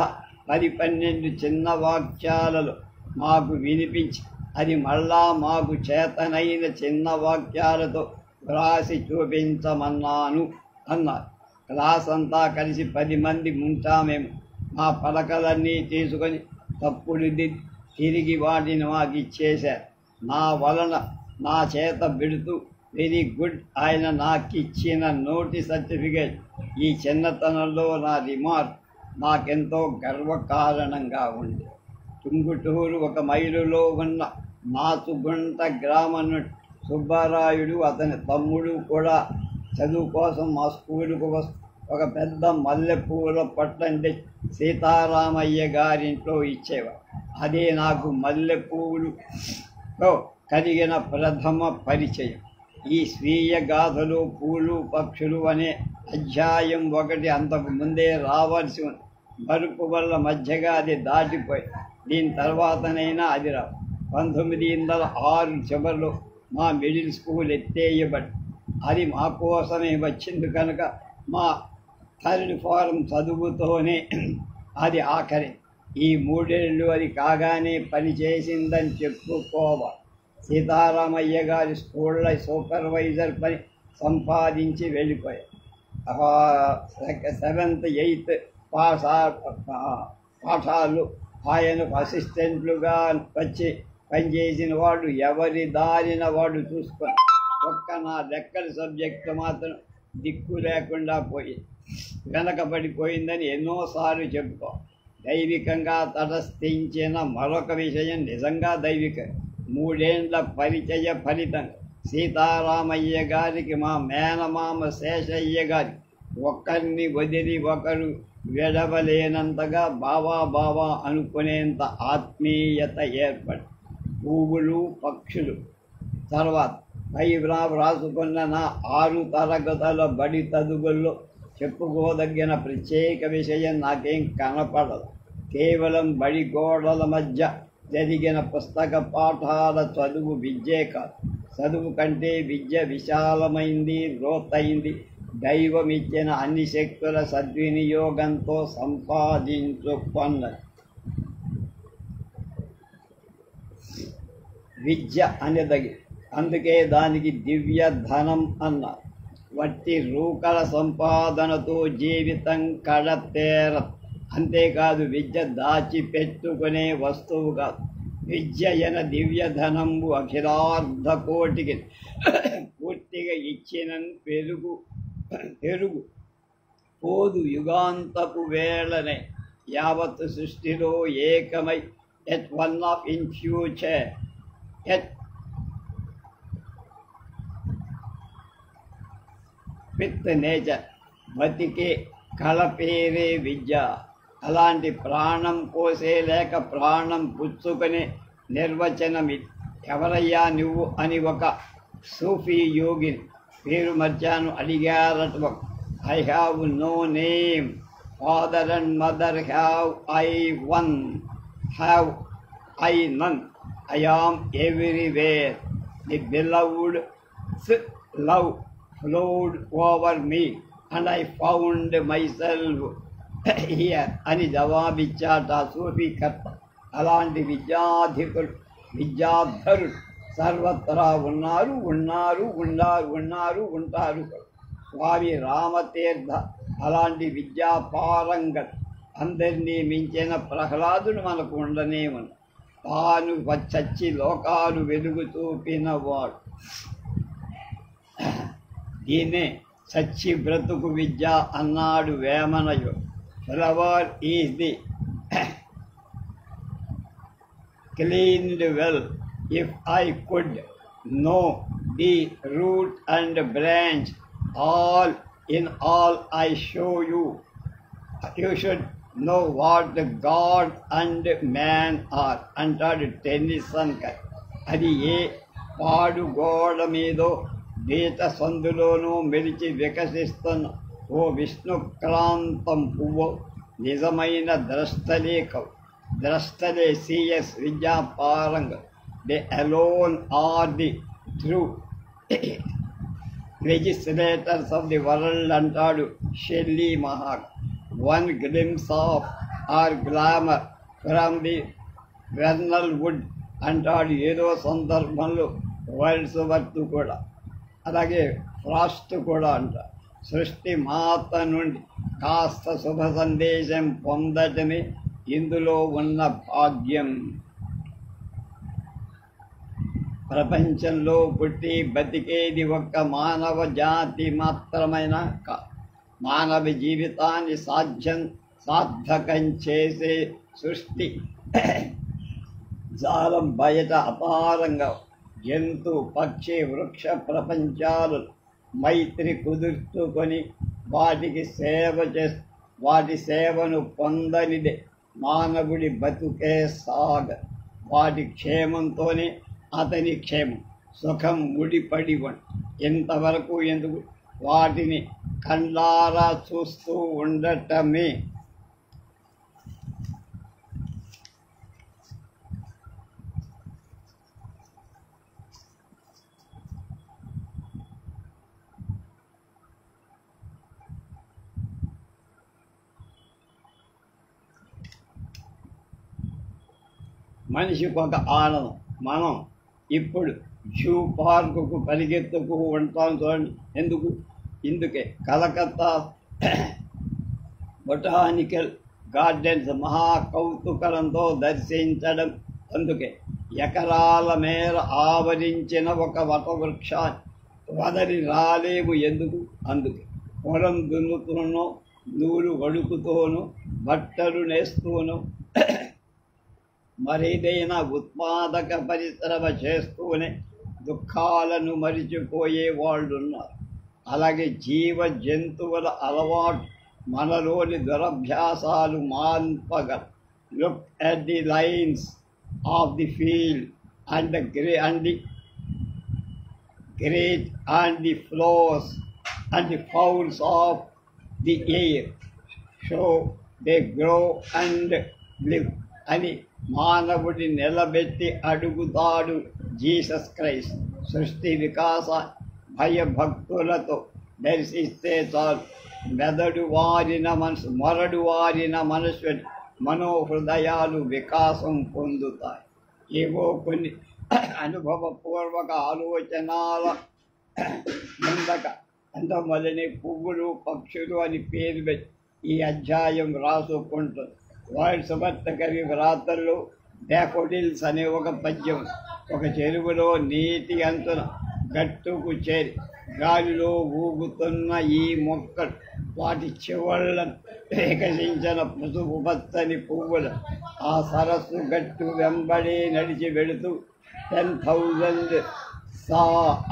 10-12 చిన్న వాక్యాలలో మాకు వినిపించి అది మళ్ళా మాకు చేతనైన చిన్న వాక్యాలతో వ్రాసి చూపించమన్నాను అన్నారు. క్లాస్ అంతా కలిసి 10 మంది ఉంటామేమో. మా పలకలన్నీ తీసుకొని తప్పుడు తిరిగి వాటిని మాకు ఇచ్చేశారు. నా వలన నా చేత పెడుతూ వెరీ గుడ్ ఆయన నాకిచ్చిన నోటి సర్టిఫికేట్ ఈ చిన్నతనంలో నా రిమార్క్ నాకెంతో గర్వకారణంగా ఉంది. తుంగుటూరు 1 మైలులో ఉన్న నాసుగుంట గ్రామం సుబ్బారాయుడు అతని తమ్ముడు కూడా చదువు కోసం మా స్కూలుకు ఒక పెద్ద మల్లెపూల పట్టండి సీతారామయ్య గారింట్లో ఇచ్చేవారు. అదే నాకు మల్లెపూలుతో కలిగిన ప్రథమ పరిచయం. ఈ స్వీయ గాథలు పూలు పక్షులు అనే అధ్యాయం 1 అంతకు ముందే రావాల్సి ఉంది. బరుపు వల్ల మధ్యగా అది దాటిపోయి దీని తర్వాతనైనా అది రావు. 1906 చివరిలో మా మిడిల్ స్కూల్ ఎత్తేయబడి అది మా కోసమే వచ్చింది కనుక మా థర్డ్ ఫారం చదువుతోనే అది ఆఖరి. ఈ 3 ఏళ్ళు అది కాగానే పనిచేసిందని చెప్పుకోవాలి. సీతారామయ్య గారి స్కూళ్ళ సూపర్వైజర్ పని సంపాదించి వెళ్ళిపోయారు. 7th 8th పాఠాలు ఆయనకు అసిస్టెంట్లుగా వచ్చి పనిచేసిన వాడు ఎవరి దారిన వాడు చూసుకొని ఒక్క నా లెక్కల సబ్జెక్టు మాత్రం దిక్కు లేకుండా వెనకబడిపోయిందని ఎన్నోసార్లు చెప్పుకో. దైవికంగా తటస్థించిన మరొక విషయం నిజంగా దైవికం. 3 ఏళ్ల పరిచయ ఫలితం సీతారామయ్య గారికి మా మేనమామ శేషయ్య గారి ఒకరిని వదిలి ఒకరు విడవలేనంతగా బావా అనుకునేంత ఆత్మీయత ఏర్పడి పువ్వులు పక్షులు తర్వాత పై వ్రాసుకున్న నా 6 తరగతుల బడి చదువుల్లో చెప్పుకోదగిన ప్రత్యేక విషయం నాకేం కనపడదు. కేవలం బడి గోడల మధ్య జరిగిన పుస్తక పాఠాల చదువు విద్యే కాదు. చదువు కంటే విద్య విశాలమైంది, లోతైంది. దైవం ఇచ్చిన అన్ని శక్తుల సద్వినియోగంతో సంపాదించుకున్నది. విద్య అనేదగి అందుకే దానికి దివ్య ధనం అన్నారు. వట్టి రూకల సంపాదనతో జీవితం కడతేర. అంతేకాదు విద్య దాచిపెట్టుకునే వస్తువు కాదు. విద్య ఎన దివ్య ధనంబు అఖిలార్ధ కోటికి పూర్తిగా ఇచ్చిన పెరుగు పోదు యుగాంతపు వేళనే యావత్ సృష్టిలో ఏకమై at one of in future at with nature బతికే కళ పేరే విద్య. అలాంటి ప్రాణం పోసే లేక ప్రాణం పుచ్చుకునే నిర్వచనం ఇది. ఎవరయ్యా నువ్వు అని ఒక సూఫీ యోగిని పేరు మర్చాను అడిగారట. I have no name, father and mother have I none, I am everywhere. The beloved's love flowed over me and I found myself here అని జవాబిచ్చాట సూఫీ కర్త. అలాంటి విద్యాధరులు సర్వత్రా ఉంటారు. స్వామి రామతీర్థ అలాంటి విద్యాపారంగం అందరినీ మించిన ప్రహ్లాదుడు మనకు ఉండనే ఉన్నాడు. తాను చచ్చి లోకాలు వెలుగు చూపినవాడు. దీన్నే చచ్చి బ్రతుకు విద్య అన్నాడు వేమనయుడు. Flower is the cleaned well. If I could know the root and branch, all in all I show you. You should know what God and man are. అంటాడు టెన్నిసన్. అది ఏ పాడు గోడ మీదో గీత సందులోనూ మెలిచి వికసిస్తున్న ఓ విష్ణుక్రాంతం పువ్వు. నిజమైన ద్రష్టలే సిఎస్ విద్యాపారంగ. They alone are the true legislators of the world అంటాడు షెల్లీ మహాక్. One glimpse of our glamour from the vernal wood అంటాడు ఏదో సందర్భంలో వర్డ్స్వర్త్ కూడా. అలాగే ఫ్రాస్ట్ కూడా అంటారు. సృష్టి మాత నుండి కాస్త శుభ సందేశం పొందటమే ఇందులో ఉన్న భాగ్యం. ప్రపంచంలో పుట్టి బతికేది ఒక్క మానవ జాతి మాత్రమైన మానవ జీవితాన్ని సార్థకం చేసే సృష్టి జాలం బయట అపారంగా జంతు పక్షి వృక్ష ప్రపంచాలు మైత్రి కుదుర్చుకొని వాటి సేవను పొందనిదే మానవుడి బతుకే సాగ. వాటి క్షేమంతోనే అతని క్షేమం సుఖం ముడిపడి ఇంతవరకు ఎందుకు వాటిని కళ్ళారా చూస్తూ ఉండటమే. మనిషికి ఒక ఆనందం. మనం ఇప్పుడు జూ పార్కుకు పరిగెత్తుకు ఉంటాం చూడండి. ఇందుకే కలకత్తా బొటానికల్ గార్డెన్స్ మహాకౌతుకంతో దర్శించడం. అందుకే ఎకరాల మేర ఆవరించిన ఒక వటవృక్షాన్ని వదలి రాలేము. అందుకే పొలం దున్నుతూనో నూలు వడుకుతోనూ బట్టలు నేస్తూనో మరేదైనా ఉత్పాదక పరిశ్రమ చేస్తూనే దుఃఖాలను మరిచిపోయే వాళ్ళు ఉన్నారు. అలాగే జంతువుల అలవాటు మనలోని దురభ్యాసాలు మాన్పగల. Look at the lines of the field and the great and the flows and the fowls of the air so they grow and live అని మానవుడి నిలబెట్టి అడుగుతాడు జీసస్ క్రైస్ట్. సృష్టి వికాస భయభక్తులతో దర్శిస్తే చాలు మొరడు వారిన మనుషుని మనోహృదయాలు వికాసం పొందుతాయి. ఏవో కొన్ని అనుభవపూర్వక ఆలోచనల ముందక అంతమొదలని పువ్వులు పక్షులు అని పేరు పెట్టి ఈ అధ్యాయం రాసుకుంటుంది. వర్డ్స్వర్త్ కవి వ్రాతల్లో డాఫోడిల్స్ అనే ఒక పద్యం. ఒక చెరువులో నీటి అంచున గట్టుకు చేరి గాలిలో ఊగుతున్న ఈ మొక్కలు వాటి చివళ్ళను వికసించిన పసుపు పచ్చని పువ్వులు ఆ సరస్సు గట్టు వెంబడి నడిచి వెళుతూ 10,000 సా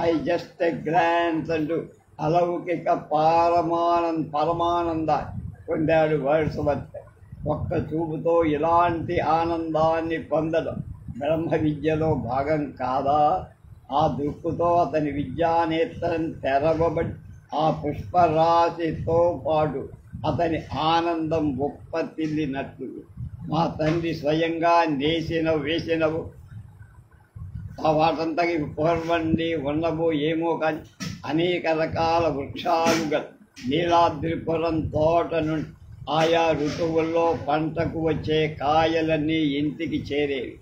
ఐ జస్ట్ గ్లాన్స్ అంటూ అలౌకిక పరమానందాన్ని పొందాడు వర్డ్స్వర్త్. ఒక్క చూపుతో ఇలాంటి ఆనందాన్ని పొందడం బ్రహ్మ విద్యలో భాగం కాదా? ఆ దృక్కుతో అతని విద్యానేత్రం తెరవబడి ఆ పుష్పరాశితో పాటు అతని ఆనందం ఉప్పతిల్లినట్లు. మా తండ్రి స్వయంగా వేసినవు ఆ వాటంతకి పూర్వండి ఉన్నవో ఏమో కానీ అనేక రకాల వృక్షాలుగా నీలాద్రిపురం తోట నుండి ఆయా ఋతువుల్లో పంటకు వచ్చే కాయలన్నీ ఇంటికి చేరేవి.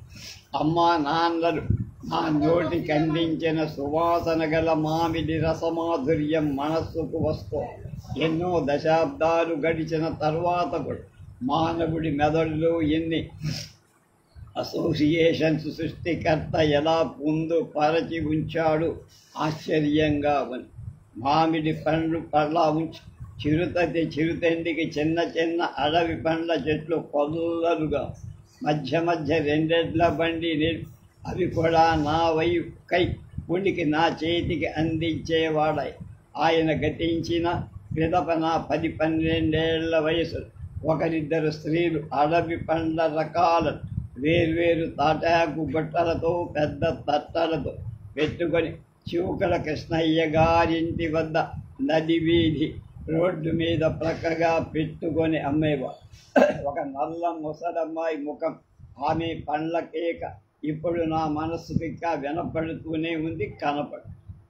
అమ్మా నాన్నలు నా నోటికి అందించిన సువాసన గల మామిడి రసమాధుర్యం మనస్సుకు వస్తూ ఎన్నో దశాబ్దాలు గడిచిన తర్వాత కూడా మానవుడి మెదడులో ఎన్ని అసోసియేషన్స్ సృష్టికర్త ఎలా పొందుపరచి ఉంచాడు ఆశ్చర్యంగా ఉంది. మామిడి పండ్లు పళ్ళ ఉంచి చిరుతండికి చిన్న చిన్న అడవి పండ్ల చెట్లు కొల్లలుగా మధ్య మధ్య రెండెడ్ల బండి అవి కూడా నా వైపుకై ఉనికి నా చేతికి అందించేవాడాయి. ఆయన గతించిన పిదప నా 10-12 వయసు ఒకరిద్దరు స్త్రీలు అడవి పండ్ల రకాలను వేర్వేరు తాటాకు గుట్టలతో పెద్ద తట్టలతో పెట్టుకొని చివుకల కృష్ణయ్య గారింటి వద్ద నది వీధి రోడ్డు మీద ప్రక్కగా పెట్టుకొని అమ్మేవారు. ఒక నల్ల ముసలమ్మాయి ముఖం, ఆమె పండ్ల కేక ఇప్పుడు నా మనస్సుకి ఇంకా వినపడుతూనే ఉంది, కనపడు.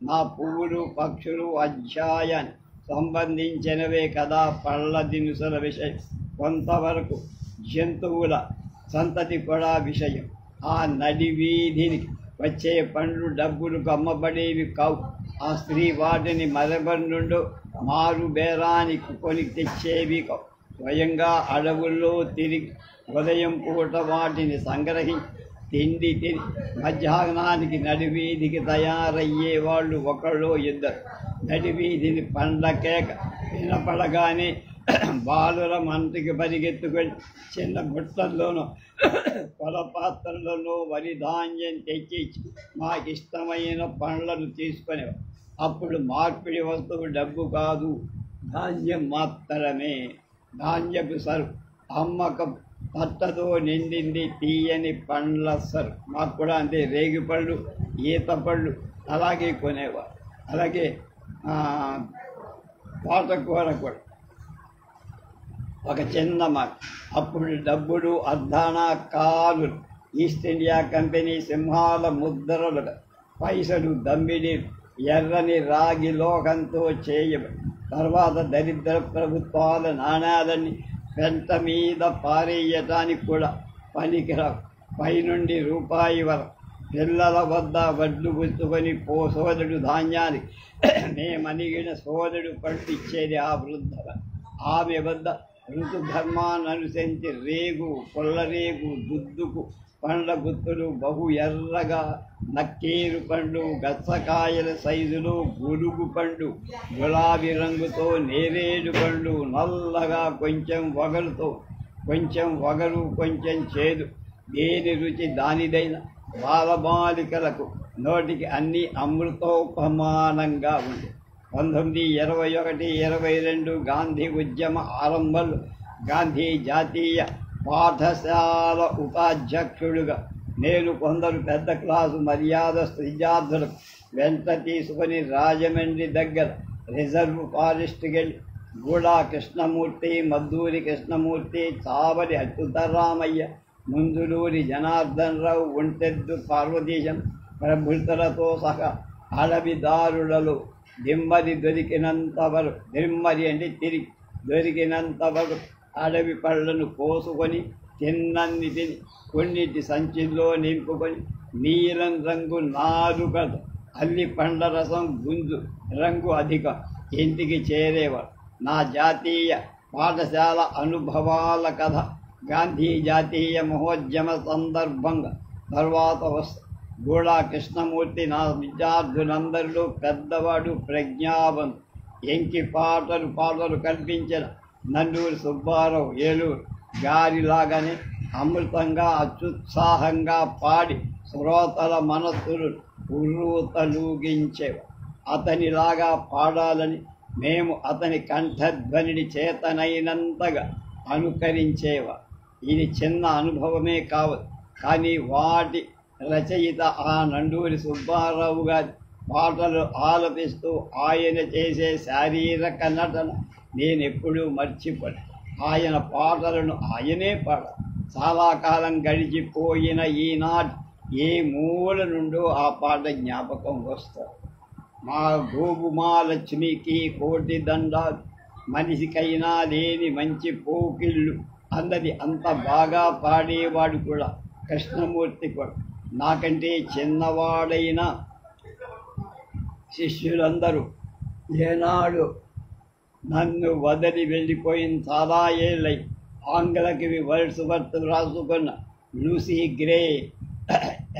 నా పువ్వులు పక్షులు అధ్యాయాన్ని సంబంధించినవే కదా పళ్ళ దినుసుల విషయం. కొంతవరకు జంతువుల సంతతి కూడా విషయం. ఆ నడి వీధికి వచ్చే పండ్లు డబ్బులకు అమ్మబడేవి కావు. ఆ స్త్రీ వాటిని మరబడి నుండి మారు బేరానికి కొని తెచ్చేవి కావు. స్వయంగా అడవుల్లో తిరిగి ఉదయం పూట వాటిని సంగ్రహించి తిండి తిని మధ్యాహ్నానికి నడివీధికి తయారయ్యే వాళ్ళు ఒకళ్ళు ఇద్దరు. నడివీధిని పండ్ల కేక వినపడగానే బాలుర మంటికి పరిగెత్తుకొని చిన్న బుట్టల్లోనూ పొలపాత్రలలో వరి ధాన్యం తెచ్చి మాకిష్టమైన పండ్లను తీసుకునేవారు. అప్పుడు మార్పిడి వస్తువు డబ్బు కాదు, ధాన్యం మాత్రమే. ధాన్యపు సరుకు అమ్మకం పట్టతో నిండింది తీయని పండ్ల సరుకు. మాకు కూడా అంతే, రేగిపళ్ళు ఈత పళ్ళు అలాగే కొనేవారు. అలాగే తోటకూర కూడా ఒక చిన్న మాట. అప్పుడు డబ్బులు అర్ధానా కాలు, ఈస్ట్ ఇండియా కంపెనీ సింహాల ముద్రలు, పైసలు దమ్మిడి ఎర్రని రాగి లోకంతో చేయబడి తర్వాత దరిద్ర ప్రభుత్వాల నాణ్యాలన్నీ పెంట మీద పారేయటానికి కూడా పనికిరావు. పైనుండి రూపాయి వరకు పిల్లల వద్ద వడ్లు గుర్తుకొని సోదరుడు ధాన్యానికి మేమనిగిన సోదరుడు పట్టిచ్చేది ఆ వృద్ధ. ఆమె వద్ద ఋతుధర్మాన్ని అనుసరించి రేగు, పొల్లరేగు, దుద్దుకు పండ్ల గుత్తులు బహు ఎర్రగా, నక్కేరు పండు గచ్చకాయల సైజులో గురుగు పండు గులాబీ రంగుతో, నేరేడు పండు నల్లగా కొంచెం వగరుతో, కొంచెం వగరు కొంచెం చేదు, దేని రుచి దానిదైన బాలబాలికలకు నోటికి అన్ని అమృతోపమానంగా ఉంది. 1921-22 గాంధీ ఉద్యమ ఆరంభంలో గాంధీ జాతీయ పాఠశాల ఉపాధ్యక్షుడుగా నేను కొందరు పెద్ద క్లాసు మర్యాదస్తు విద్యార్థులకు వెంట తీసుకొని రాజమండ్రి దగ్గర రిజర్వ్ ఫారెస్ట్కి వెళ్ళి గూడా కృష్ణమూర్తి, మద్దూరి కృష్ణమూర్తి, చావడి అచ్యుతరామయ్య, ముందులూరి జనార్దన్ రావు, ఒంటెద్దు పార్వతీశం ప్రభుత్వలతో సహా అడవిదారులలో దిమ్మరి దొరికినంతవరకు అడవి పళ్ళను కోసుకొని తిన్నన్ని తిని కొన్నిటి సంచిలో నింపుకొని నీలం రంగు నాలుకలు అల్లి పండ్ల రసం గుంజు రంగు అధికం ఇంటికి చేరేవారు. నా జాతీయ పాఠశాల అనుభవాల కథ గాంధీ జాతీయ మహోద్యమ సందర్భంగా తర్వాత వస్తుంది. గూడా కృష్ణమూర్తి నా విద్యార్థులందరిలో పెద్దవాడు, ప్రజ్ఞావంతు. ఎంకి పాటలు కల్పించిన నండూరి సుబ్బారావు ఏలూరు గారిలాగానే అమృతంగా అత్యుత్సాహంగా పాడి శ్రోతల మనస్సులు ఉర్రూతలూగించేవారు. అతనిలాగా పాడాలని మేము అతని కంఠధ్వనిని చేతనైనంతగా అనుకరించేవారు. ఇది చిన్న అనుభవమే కావచ్చు, కానీ వాటి రచయిత ఆ నండూరి సుబ్బారావు గారి పాటలు ఆలపిస్తూ ఆయన చేసే శారీరక నటన నేనెప్పుడూ మర్చిపోను. ఆయన పాటలను ఆయనే పాడ. చాలా కాలం గడిచిపోయిన ఈనాటి ఏ మూల నుండో ఆ పాట జ్ఞాపకం వస్తుంది. మా గోగుమా లక్ష్మికి కోటి దండాలు, మనిషికైనా లేని మంచి పోకిళ్ళు అన్నది అంత బాగా పాడేవాడు కూడా కృష్ణమూర్తి కూడా. నాకంటే చిన్నవాడైన శిష్యులందరూ ఏనాడు నన్ను వదిలి వెళ్ళిపోయిన చాలా ఏళ్ళై ఆంగ్ల కవి వర్డ్స్వర్త్ రాసుకున్న Lucy Gray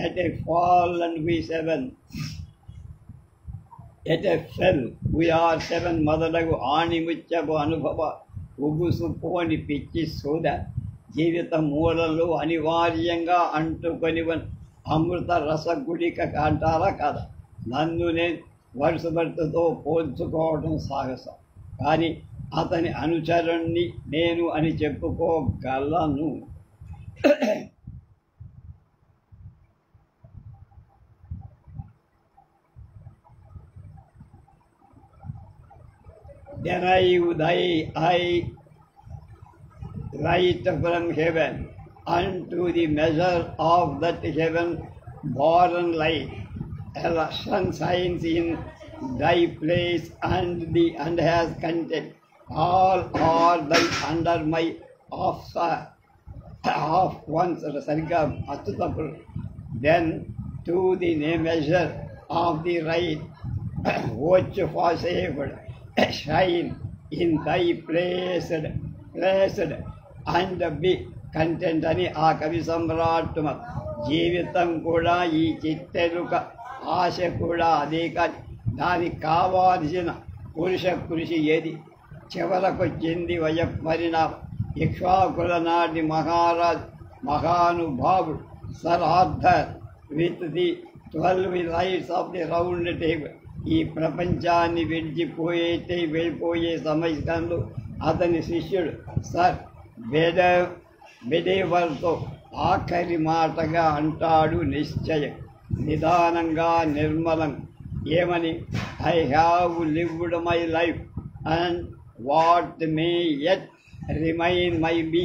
at a fall and we seven at a fell we are seven మొదలగు ఆణిముత్యపు అనుభవ ఉగుసుపోని పిచ్చి సోద జీవిత మూలలు అనివార్యంగా అంటుకొనివన్ అమృత రసగుడిక అంటారా కదా. నన్ను నేను వర్డ్స్వర్త్తో పోల్చుకోవడం సాహసం, కానీ అతని అనుచరుణ్ణి నేను అని చెప్పుకోగలను. Derive thy eye light from heaven unto the measure of that heaven born light. The sun shines in thy place and has content. All are thy under my off once Sarga Atutapur. Then to the measure of the right, which was saved, shine in thy placed and be content అని ఆ కవి సమ్రాట్. జీవితం కూడా ఈ చిత్తెరుక, ఆశ కూడా అదే. కానీ దానికి కావాల్సిన పురుష కృషి ఏది? చివరకొచ్చింది వయపరిణామం. ఇక్ష్వాకుల నాటి మహానుభావుడు sir Arthur with the 12 lights off the round table ఈ ప్రపంచాన్ని వెళ్ళిపోయే సమయంలో అతని శిష్యుడు సర్ బెడేవర్తో ఆఖరి మాటగా అంటాడు నిశ్చయం, నిదానంగా, నిర్మలం. ఏమని? I have lived my life and what may yet remain my be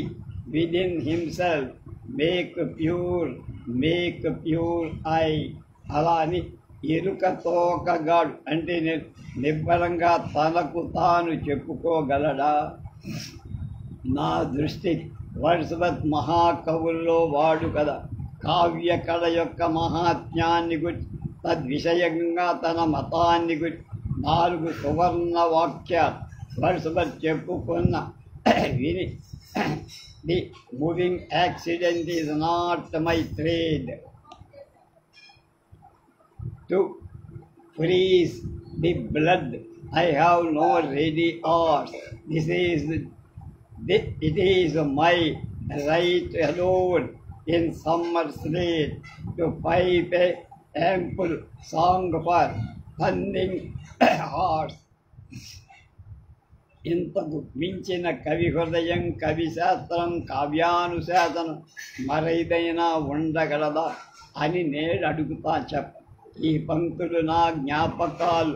within himself make pure I. అలా అని ఎరుక తోకగాడు అంటే నేను నిబ్బరంగా తనకు తాను చెప్పుకోగలడా? నా దృష్టికి వర్డ్స్వర్త్ మహాకవుల్లో వాడు కదా. కావ్య కళ యొక్క మహాత్మ్యాన్ని గురించి, తద్విషయంగా తన మతాన్ని గురించి 4 సువర్ణ వాక్యాలు వర్డ్స్వర్త్ చెప్పుకున్న విని, the moving accident is not my trade to freeze the blood. I have no ready arts. It is my right alone in summer slate to pipe a ample song for thundering hearts. ఇంతకు మించిన కవి హృదయం, కవి శాస్త్రం, కావ్యానుశాసనం మరైదైనా ఉండగలదా అని నేడు అడుగుతా. చెప్ప ఈ పంక్తులు నా జ్ఞాపకాలు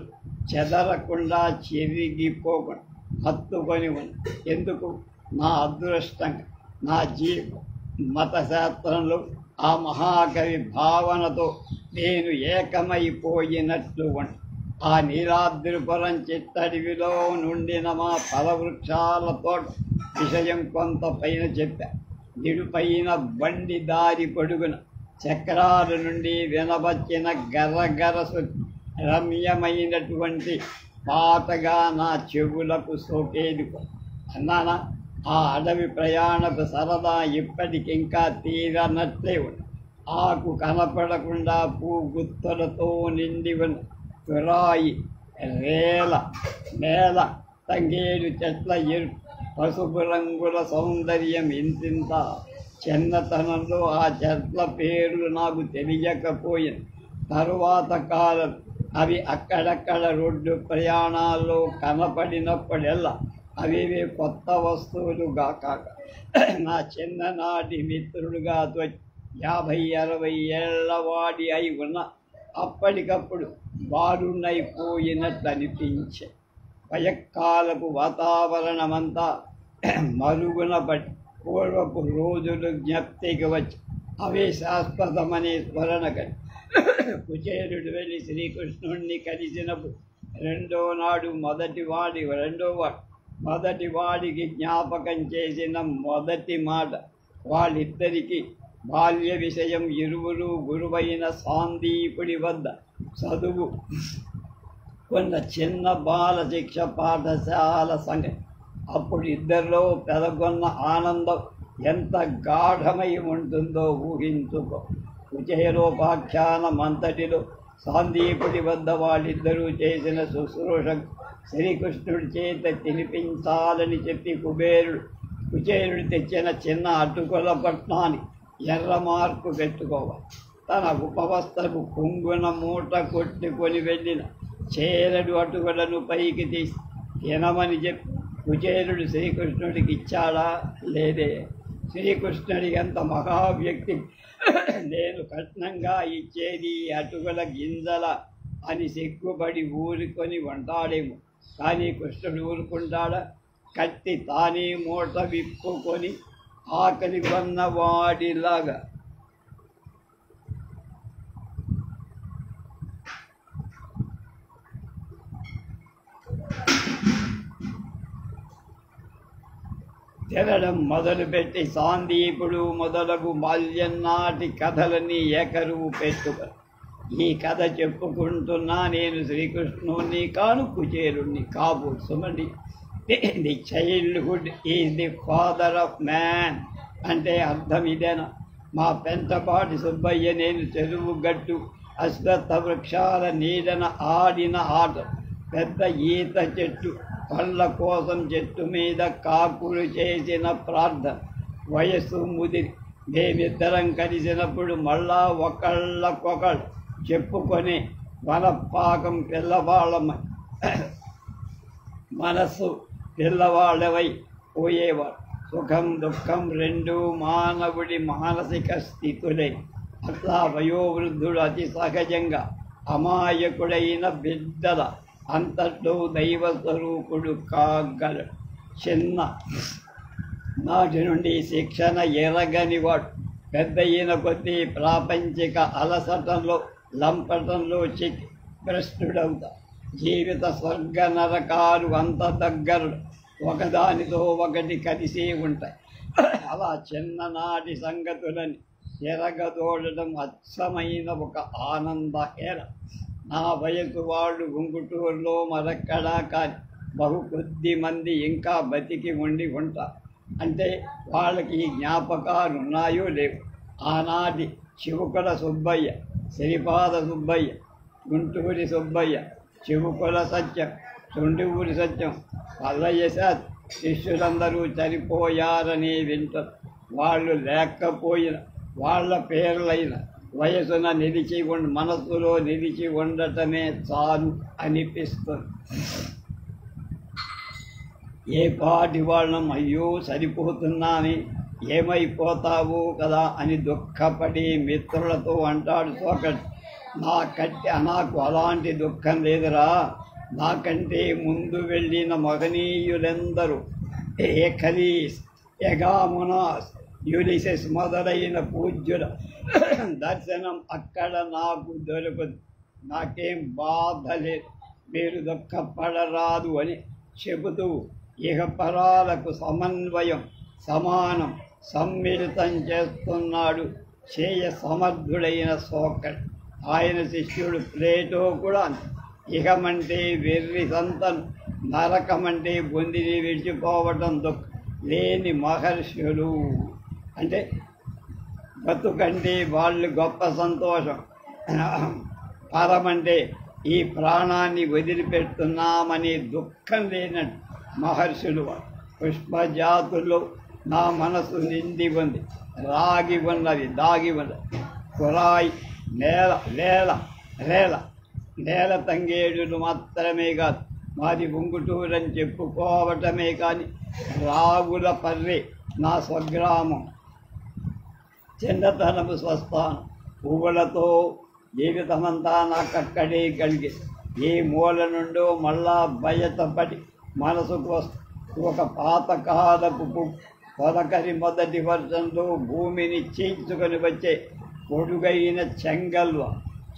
చెదరకుండా చెరిగిపోకుండా హత్తుకొని ఎందుకు? నా అదృష్టంగా నా మతశాస్త్రంలో ఆ మహాకవి భావనతో నేను ఏకమైపోయినట్లు ఆ నీలాద్రిపురం చిత్తడివిలో నుండిన మా ఫలవృక్షాలతో విషయం కొంత పైన చెప్పా. నిడుపైన బండి దారి పొడుగున చక్రాల నుండి వినవచ్చిన గరగరసు రమ్యమైనటువంటి పాటగా నా చెవులకు సోకేది అన్నానా. ఆ అడవి ప్రయాణపు సరదా ఇప్పటికింకా తీరనట్లే ఉంది. ఆకు కనపడకుండా గుత్తులతో నిండి ఉన్న తురాయి నేల తంగేడు చెట్ల పసుపు రంగుల సౌందర్యం ఇంతింత. చిన్నతనంలో ఆ చెట్ల పేర్లు నాకు తెలియకపోయింది. తరువాత కాలం అవి అక్కడక్కడ రోడ్డు ప్రయాణాల్లో కనపడినప్పుడెల్లా అవి కొత్త వస్తువులుగా కాక నా చిన్ననాటి మిత్రుడుగా 50-60 ఏళ్ల వాడి అయి ఉన్న అప్పటికప్పుడు బారునైపోయినట్టు అనిపించే. వయక్కాలపు వాతావరణమంతా మరుగున పడి పూర్వపు రోజులు జ్ఞప్తికి వచ్చి అవే శాశ్వతమనే స్మరణ కలి కుచేరుడు వెళ్ళి శ్రీకృష్ణుణ్ణి కలిసినప్పుడు రెండో వాడు మొదటి వాడికి జ్ఞాపకం చేసిన మొదటి మాట వాళ్ళిద్దరికీ బాల్య విషయం. ఇరువురు గురువైన సాందీపుడి వద్ద చదువు కొన్న చిన్న బాల శిక్ష పాఠశాల సంగతి. అప్పుడు ఇద్దరిలో పెదగొన్న ఆనందం ఎంత గాఢమై ఉంటుందో ఊహించుకో. కుచేలోపాఖ్యానమంతటిలో సాందీపుడి వద్ద వాళ్ళిద్దరూ చేసిన శుశ్రూష శ్రీకృష్ణుడి చేత తినిపించాలని చెప్పి కుచేరుడు తెచ్చిన చిన్న అటుకుల పట్నాన్ని ఎర్ర మార్కు పెట్టుకోవాలి. తన ఉపవస్థకు కుంగున మూట కొట్టుకొని వెళ్ళిన చేరడు అటుకులను పైకి తీసి తినమని చెప్పి కుచేరుడు శ్రీకృష్ణుడికి ఇచ్చాడా? లేదే. శ్రీకృష్ణుడికి ఎంత మహావ్యక్తి, నేను కట్నంగా ఇచ్చేది అటుకుల గింజల అని సిగ్గుపడి ఊరుకొని ఉంటాడేమో. కానీ కృష్ణుడు ఊరుకుంటాడా? కట్టి తానే మూట విప్పుకొని ఆకలి కొన్నవాడిలాగా తినడం మొదలుపెట్టి సాందీపుడు మొదలగు బాల్యనాటి కథలని ఏకరువు పెట్టుక ఈ కథ చెప్పుకుంటున్నా నేను శ్రీకృష్ణుని కాను, కుచేరుణ్ణి కాబు. సుమండి, the childhood is the father of man అంటే అర్థం ఇదేనా? మా పెంటపాటి సుబ్బయ్య నేను చెరువు గట్టు అశ్వత్థ వృక్షాల నీడన ఆడిన ఆట, పెద్ద ఈత చెట్టు పళ్ళ కోసం చెట్టు మీద కాకులు చేసిన ప్రార్థన, వయస్సు ముదిరి మేమిద్దరం కలిసినప్పుడు మళ్ళా ఒకళ్ళకొకళ్ళు చెప్పుకొని వనపాకం పిల్లవాళ్ళ మనస్సు పిల్లవాళ్ళవై పోయేవాడు. సుఖం దుఃఖం రెండూ మానవుడి మానసిక స్థితులే. అట్లా వయోవృద్ధుడు అతి సహజంగా అమాయకుడైన బిడ్డల అంతట్లో దైవ స్వరూపుడు కాగలడు. చిన్న నాటి నుండి శిక్షణ ఎరగనివాడు పెద్ద అయిన కొద్దీ ప్రాపంచిక అలసటంలో లంపటంలో చిక్కి భ్రష్టుడవుతా. జీవిత స్వర్గ నరకాలు అంత దగ్గరలు ఒకదానితో ఒకటి కలిసి ఉంటాయి. అలా చిన్ననాటి సంగతులని ఎరగదోడడం అచ్చమైన ఒక ఆనంద హేళ. నా వయసు వాళ్ళు గుంగుటూరులో మరెక్కడా కాని బహు కొద్ది మంది ఇంకా బతికి ఉండి ఉంటారు. అంటే వాళ్ళకి ఈ జ్ఞాపకాలు ఉన్నాయో లేవు. ఆనాటి చివుకుల సుబ్బయ్య, శ్రీపాద సుబ్బయ్య, గుంటూరి సుబ్బయ్య, చివుకుల సత్యం, తొండిఊరి సత్యం, పల్లయ్య శాత్ శిష్యులందరూ చనిపోయారని వింటారు. వాళ్ళు లేకపోయిన వాళ్ళ పేర్లైన వయసున నిలిచి మనస్సులో నిలిచి ఉండటమే చాలు అనిపిస్తుంది. ఏ పాటి వాళ్ళం అయ్యో సరిపోతున్నాని ఏమైపోతావు కదా అని దుఃఖపడి మిత్రులతో అంటాడు సోకటి. నాకు అలాంటి దుఃఖం లేదురా. నాకంటే ముందు వెళ్ళిన మహనీయులెందరూ ఏఖలీస్, ఎగామునాస్, యులిసెస్ మొదలైన పూజ్యుల దర్శనం అక్కడ నాకు దొరకదు. నాకేం బాధ లేదు, మీరు దుఃఖపడరాదు అని చెబుతూ ఇహపరాలకు సమన్వయం సమానం సమ్మిళితం చేస్తున్నాడు చేయ సమర్థుడైన సోకటి. ఆయన శిష్యుడు ప్లేటో కూడా ఇహమంటే వెర్రి సంతను, నరకమంటే బొందిని విడిచిపోవటం లేని మహర్షులు. అంటే బతుకంటే వాళ్ళు గొప్ప సంతోషం, పరమంటే ఈ ప్రాణాన్ని వదిలిపెడుతున్నామని దుఃఖం లేనట్టు మహర్షులు. పుష్పజాతుల్లో నా మనసు నిండి ఉంది, రాగి ఉన్నది, దాగి ఉన్నది. కురాయి నేల నేల నేల నేల తంగేడులు మాత్రమే కాదు, మాది ఉంగుటూరని చెప్పుకోవటమే కానీ రాగుల పర్రి నా స్వగ్రామం, చిన్నతనము స్వస్థానం. పువ్వులతో జీవితమంతా నాకక్కడే కలిగి ఏ మూల నుండో మళ్ళా బయటపడి మనసుకు ఒక పాతకాలపు తొలకరి మొదటి వర్షంలో భూమిని చీల్చుకొని వచ్చే పొడుగైన చెంగల్వ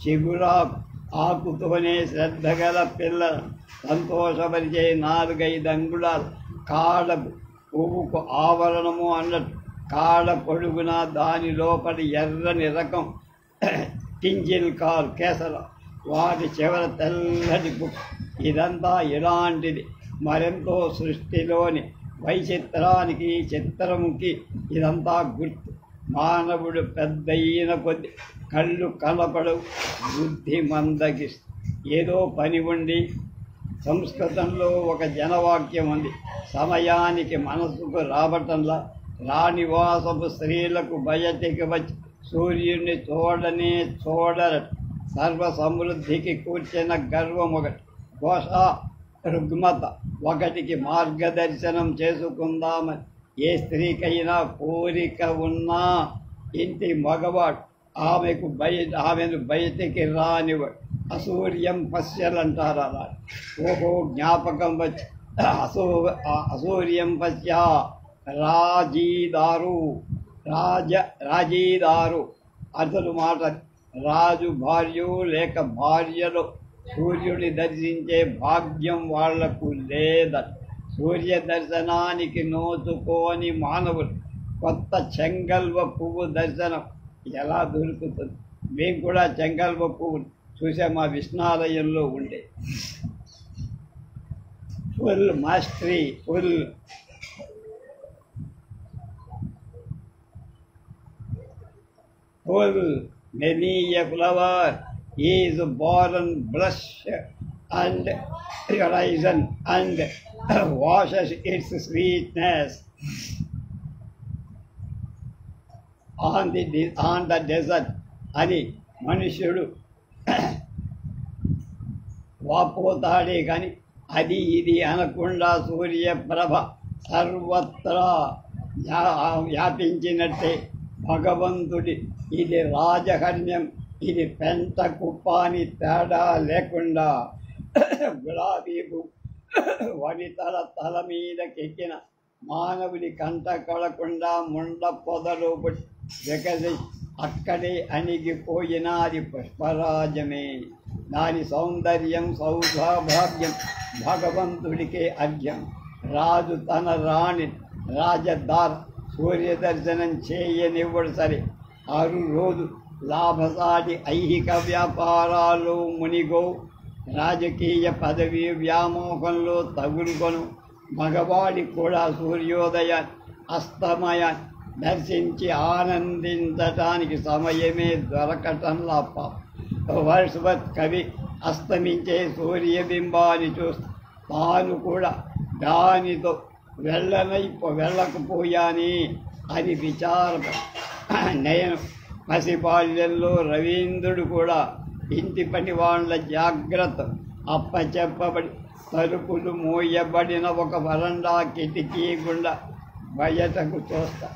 చిగురాకు ఆకుతోనే శ్రద్ధగల పిల్లల సంతోషపరిచే 4-5 అంగుళాలు కాడకు పువ్వుకు ఆవరణము అన్నట్టు కాడ పొడుగున దాని లోపల ఎర్రని రకం కింజిల్ కారు కేసర, వాటి చివర తెల్లటి బుక్. ఇదంతా ఇలాంటిది మరెంతో సృష్టిలోని వైచిత్రానికి చిత్రముకి ఇదంతా గుర్తు. మానవుడు పెద్దయిన కొద్ది కళ్ళు కనపడవు, బుద్ధి మందగిస్తు. ఏదో పని ఉండి సంస్కృతంలో ఒక జనవాక్యం ఉంది, సమయానికి మనసుకు రావటంలా రాణివాసపు స్త్రీలకు బయటికి వచ్చి సూర్యుడిని చూడనే చూడరట. సర్వ సమృద్ధికి కూర్చిన గర్వం ఒకటి, ఘోష రుగ్మత ఒకటికి మార్గదర్శనం చేసుకుందామని ఏ స్త్రీకైనా కోరిక ఉన్నా ఇంటి మగవాడు ఆమెను బయటికి రానివాడు. అసూర్యం పశ్యలంటారు అలా. ఓహో జ్ఞాపకం వచ్చి అసూర్యం పశ్య రాజీదారు అసలు మాట. రాజు భార్య లేక భార్యలో సూర్యుని దర్శించే భాగ్యం వాళ్లకు లేదట. సూర్య దర్శనానికి నోచుకోని మానవులు కొత్త చెంగల్వ పువ్వు దర్శనం ఎలా దొరుకుతుంది? మేము కూడా చెంగల్వ పువ్వు చూసే మా విష్ణాలయంలో ఉండే. Full mastery, full many a flower is born blush and horizon and washes its sweetness on the desert అని మనుష్యుడు వాపోతాడే కానీ అది ఇది అనకుండా సూర్యప్రభ సర్వత్రా వ్యాపించినట్టే భగవంతుడి ఇది రాజహర్మ్యం, ఇది పెంట కుప్పాని తేడా లేకుండా గులాబీపు వనితల తల మీదకెక్కిన మానవుడి కంట కడకుండా ముండ పొదలు వికసి అక్కడే అణిగిపోయినది పుష్పరాజమే. దాని సౌందర్యం సౌభాగ్యం భగవంతుడికే అర్ఘ్యం. రాజు తన రాణి రాజదార సూర్య దర్శనం చేయనివ్వడు సరే. 6 రోజు లాభసాటి ఐహిక వ్యాపారాలు మునిగో, రాజకీయ పదవి వ్యామోహంలో తగులుకొను. మగవాడి కూడా సూర్యోదయాన్ని అస్తమయాన్ని దర్శించి ఆనందించటానికి సమయమే దొరకటంలా వర్డ్స్వర్త్ కవి అస్తమించే సూర్యబింబాన్ని చూస్తూ తాను కూడా దానితో వెళ్ళకపోయాని అని నేను పసిబాల్యంలో రవీంద్రుడు కూడా ఇంటి పని వాళ్ళ జాగ్రత్త అప్పచెప్పబడి తలుపులు మూయబడిన ఒక వరండా కిటికీ గుండా బయటకు చూస్తా.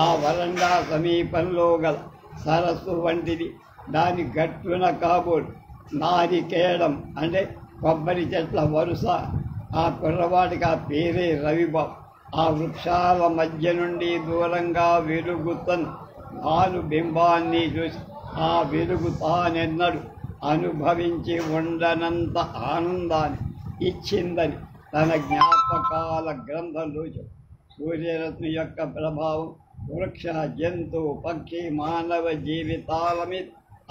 ఆ వరండా సమీపంలో గల సరస్సు వంటిది. దాని గట్టున కాబోలు నారికేళం అంటే కొబ్బరి చెట్ల వరుస. ఆ కుర్రవాడికి ఆ పేరే రవిబాబు. ఆ వృక్షాల మధ్య నుండి దూరంగా వెలుగుతున్న భాను బింబాన్ని చూసి ఆ వెలుగు తానెన్నడు అనుభవించి ఉండనంత ఆనందాన్ని ఇచ్చిందని తన జ్ఞాపకాల గ్రంథంలో సూర్యరశ్మి యొక్క ప్రభావం వృక్ష జంతు పక్షి మానవ జీవితాల మీద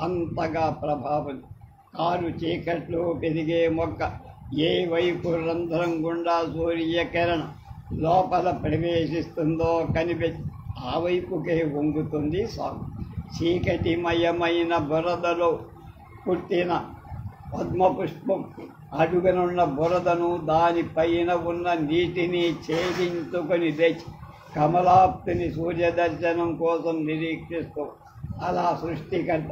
అంతగా ప్రభావం. కారు చీకట్లో పెరిగే మొక్క ఏ వైపు రంధ్రం గుండా సూర్యకిరణం లోపల ప్రవేశిస్తుందో కనిపెట్టి ఆ వైపుకే వంగుతుంది సాగు. చీకటిమయమైన బురదలో పుట్టిన పద్మపుష్పం అడుగనున్న బురదను దానిపైన ఉన్న నీటిని ఛేదించుకొని లేచి కమలాప్తిని సూర్యదర్శనం కోసం నిరీక్షిస్తూ అలా సృష్టికర్త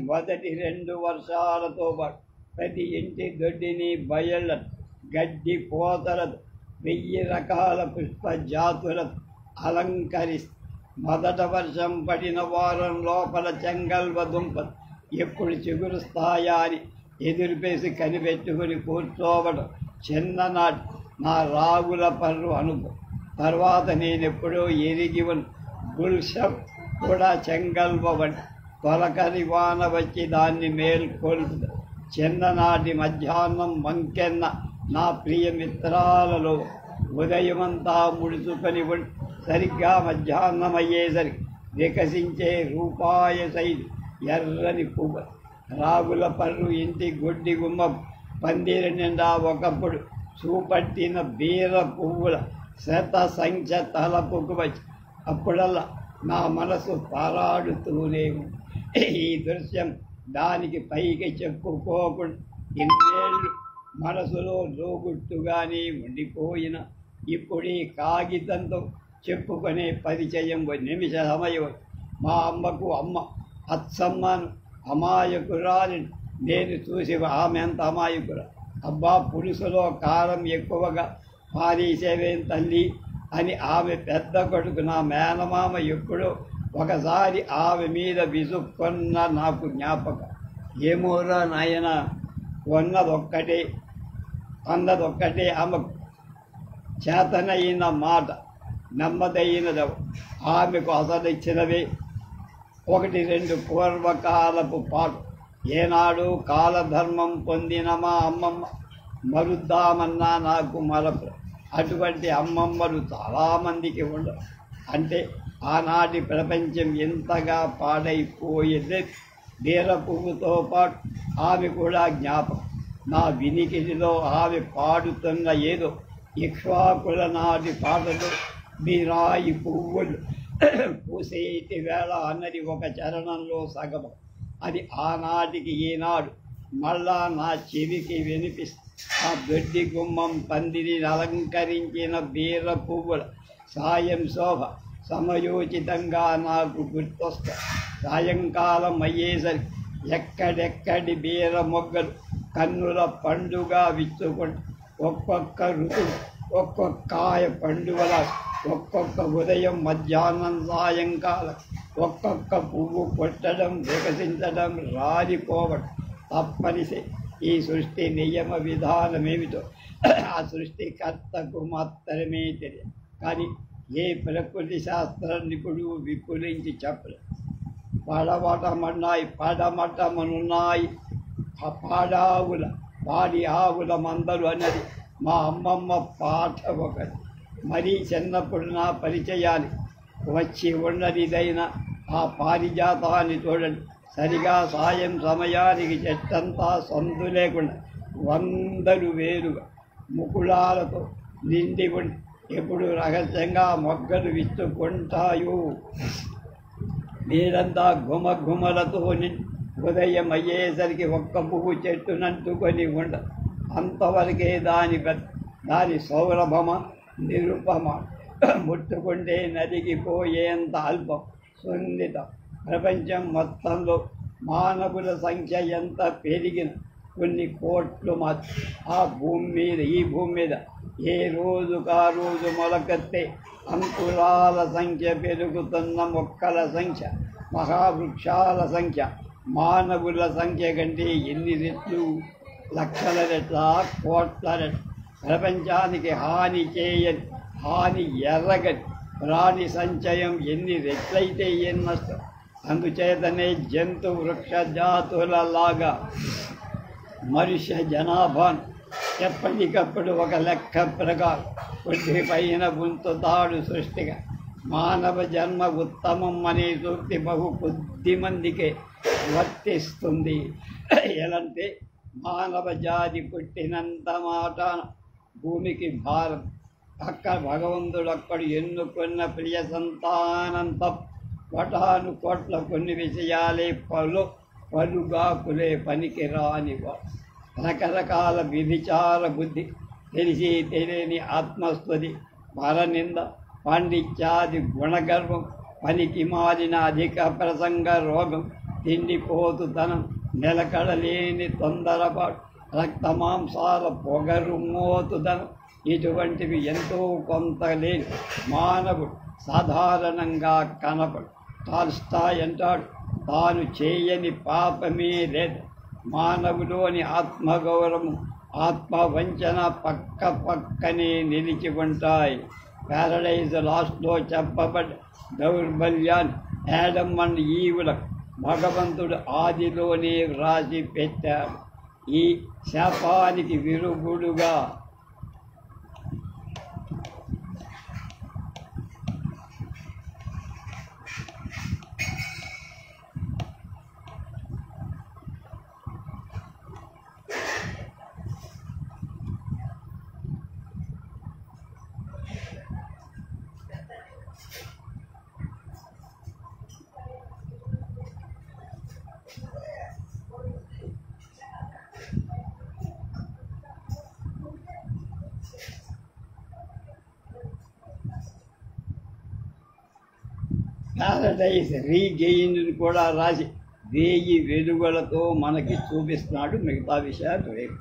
మొదటి 2 వర్షాలతో పాటు ప్రతి ఇంటి దొడ్డిని బయళ్ళ గడ్డి పోతలతో 1000 రకాల పుష్ప జాతులతో అలంకరిస్తూ మొదట వర్షం పడిన వారం లోపల చెంగల్వ దుంపలు ఎప్పుడు చిగురుస్తాయా అని ఎదురుపేసి కనిపెట్టుకుని కూర్చోవడం చిన్ననాటి నా రాగుల పర్రు అనుభవం. తర్వాత నేనెప్పుడో ఎరిగి ఉన్న గుల్షప్ కూడా చెంగల్వ వంటి తొలకరి వాన వచ్చి దాన్ని మేల్కొల్పుతుంది. చిన్ననాటి మధ్యాహ్నం వంకెన్న నా ప్రియ మిత్రాలలో ఉదయమంతా ముడుచుకొని ఉండి సరిగ్గా మధ్యాహ్నమయ్యేసరికి వికసించే రూపాయ శైలి ఎర్రని పువ్వు రాగుల పర్రు ఇంటి గొడ్డి గుమ్మం పందిరి నిండా ఒకప్పుడు చూపట్టిన బీర పువ్వుల శత సంఖ్య తలపుకు వచ్చి అప్పుడల్లా నా మనసు పారాడుతూనే ఉంది. ఈ దృశ్యం దానికి పైకి చెప్పుకోకుండా ఇన్నేళ్ళు మనసులో లోగుట్టుగానే ఉండిపోయిన ఇప్పుడు ఈ కాగితంతో చెప్పుకునే పరిచయం నిమిష సమయం. మా అమ్మకు అమ్మ అచ్చమ్మను అమాయకురాలిని నేను చూసి ఆమె ఎంత అమాయకురా, అబ్బా పులుసులో కారం ఎక్కువగా పారేసేవేం తల్లి అని ఆమె పెద్ద కొడుకు నా మేనమామ ఎప్పుడో ఒకసారి ఆమె మీద విసుక్కున్న నాకు జ్ఞాపకం. ఏమోరా నాయన, అన్నదొక్కటే ఆమెకు చేతనైన మాట, నెమ్మదైనదవు. ఆమెకు అసలు ఇచ్చినవే 1-2 పూర్వకాలపు పాటు. ఏనాడు కాలధర్మం పొందిన మా అమ్మమ్మ మరుద్దామన్నా నాకు మరపు. అటువంటి అమ్మమ్మలు చాలామందికి ఉండవు. అంటే ఆనాటి ప్రపంచం ఎంతగా పాడైపోయేది. బీర పువ్వుతో పాటు ఆమె కూడా జ్ఞాపకం. నా వినికిడిలో ఆమె పాడుతున్న ఏదో ఇక్ష్వాకుల నాటి పాటలు, బీరాయి పువ్వులు పూసేటి వేళ అన్నది ఒక చరణంలో సగం. అది ఆనాటికి ఈనాడు మళ్ళా నా చెవికి వినిపిస్తుంది. ఆ దొడ్డి గుమ్మం పందిరిని అలంకరించిన బీర పువ్వుల సాయం శోభ సమయోచితంగా నాకు గుర్తొస్తాయి. సాయంకాలం అయ్యేసరికి ఎక్కడెక్కడి బీర మొగ్గలు కన్నుల పండుగ విచ్చుకుంటూ ఒక్కొక్క ఋతువు ఒక్కొక్క కాయ పండుగల, ఒక్కొక్క ఉదయం మధ్యాహ్నం సాయంకాలం ఒక్కొక్క పువ్వు కొట్టడం, వికసించడం, రాలిపోవడం తప్పనిసరి. ఈ సృష్టి నియమ విధానం ఏమిటో ఆ సృష్టికర్తకు మాత్రమే తెలియదు. కానీ ఏ ప్రకృతి శాస్త్ర నిపుణుడు విపులించి చెప్పలేదు. పడమటమనున్నాయి ఆ పాడి ఆవుల మందలు అన్నది మా అమ్మమ్మ పాట ఒకటి. మరీ చిన్నప్పుడు నా పరిచయాన్ని వచ్చి ఉన్నదిదైన ఆ పారిజాతాన్ని చూడండి. సరిగా సాయం సమయానికి చెట్టంతా సందు లేకుండా 100 వేలుగా ముకుళాలతో నిండి ఉండి ఎప్పుడు రహస్యంగా మొగ్గలు విచ్చుకుంటాయో. మీరంతా గుమగుమలతో ఉదయం అయ్యేసరికి ఒక్క పువ్వు చెట్టునంటుకొని ఉండదు. అంతవరకే దాని సౌరభమ నిరుపమ. ముట్టుకుంటే నదిగిపోయేంత అల్పం, సున్నితం. ప్రపంచం మొత్తంలో మానవుల సంఖ్య ఎంత పెరిగిన కొన్ని కోట్లు మాత్రం ఈ భూమి మీద ఏ రోజుకా రోజు మొలకెత్తే అంకురాల సంఖ్య, పెరుగుతున్న మొక్కల సంఖ్య, మహావృక్షాల సంఖ్య మానవుల సంఖ్య కంటే ఎన్ని రెట్లు, లక్షల రెట్ల, కోట్ల రెట్ల. ప్రపంచానికి హాని చేయని, హాని ఎర్రగని ప్రాణి సంచయం ఎన్ని రెట్లయితే ఏం నష్టం. అందుచేతనే జంతు వృక్ష జాతులలాగా మనుష్య జనాభాను ఎప్పటికప్పుడు ఒక లెక్క ప్రకారం కొద్ది పైన ఉంచుతాడు సృష్టిగా. మానవ జన్మ ఉత్తమం అనే సూక్తి బహు కొద్ది మందికే వర్తిస్తుంది. ఎలాంటి మానవ జాతి పుట్టినంత మాటాన భూమికి భారం. భగవంతుడు అక్కడ ఎన్నుకున్న ప్రియ సంతానం తప్ప కోటాను కోట్ల కొన్ని విషయాలే పలుగాకులే పనికి రానివాడు. రకరకాల విభిచార బుద్ధి, తెలిసి తెలియని ఆత్మస్తుతి, పరనింద, పాండిత్యాది గుణగర్వం, పనికి మారిన అధిక ప్రసంగ రోగం, తిండిపోతుతనం, నిలకడలేని తొందరపాటు, రక్తమాంసాల పొగరు మోతుదనం, ఇటువంటివి ఎంతో కొంత లేని మానవుడు సాధారణంగా కనపడు. టాల్స్టాయ్ అంటాడు, తాను చేయని పాపమే లేదు. మానవులోని ఆత్మగౌరవం, ఆత్మవంచన పక్కనే నిలిచి ఉంటాయి. ప్యారడైజ్ లాస్ట్లో చెప్పబడ్డ దౌర్బల్యాన్ని యాడమ్ అండ్ ఈవులకు భగవంతుడు ఆదిలోనే వ్రాసి పెట్టాడు. ఈ శాపానికి విరుగుడుగా ప్యారడైజ్ రీగెయిన్ కూడా రాసి 1000 వెలుగులతో మనకి చూపిస్తున్నాడు. మిగతా విషయాలు రేపు.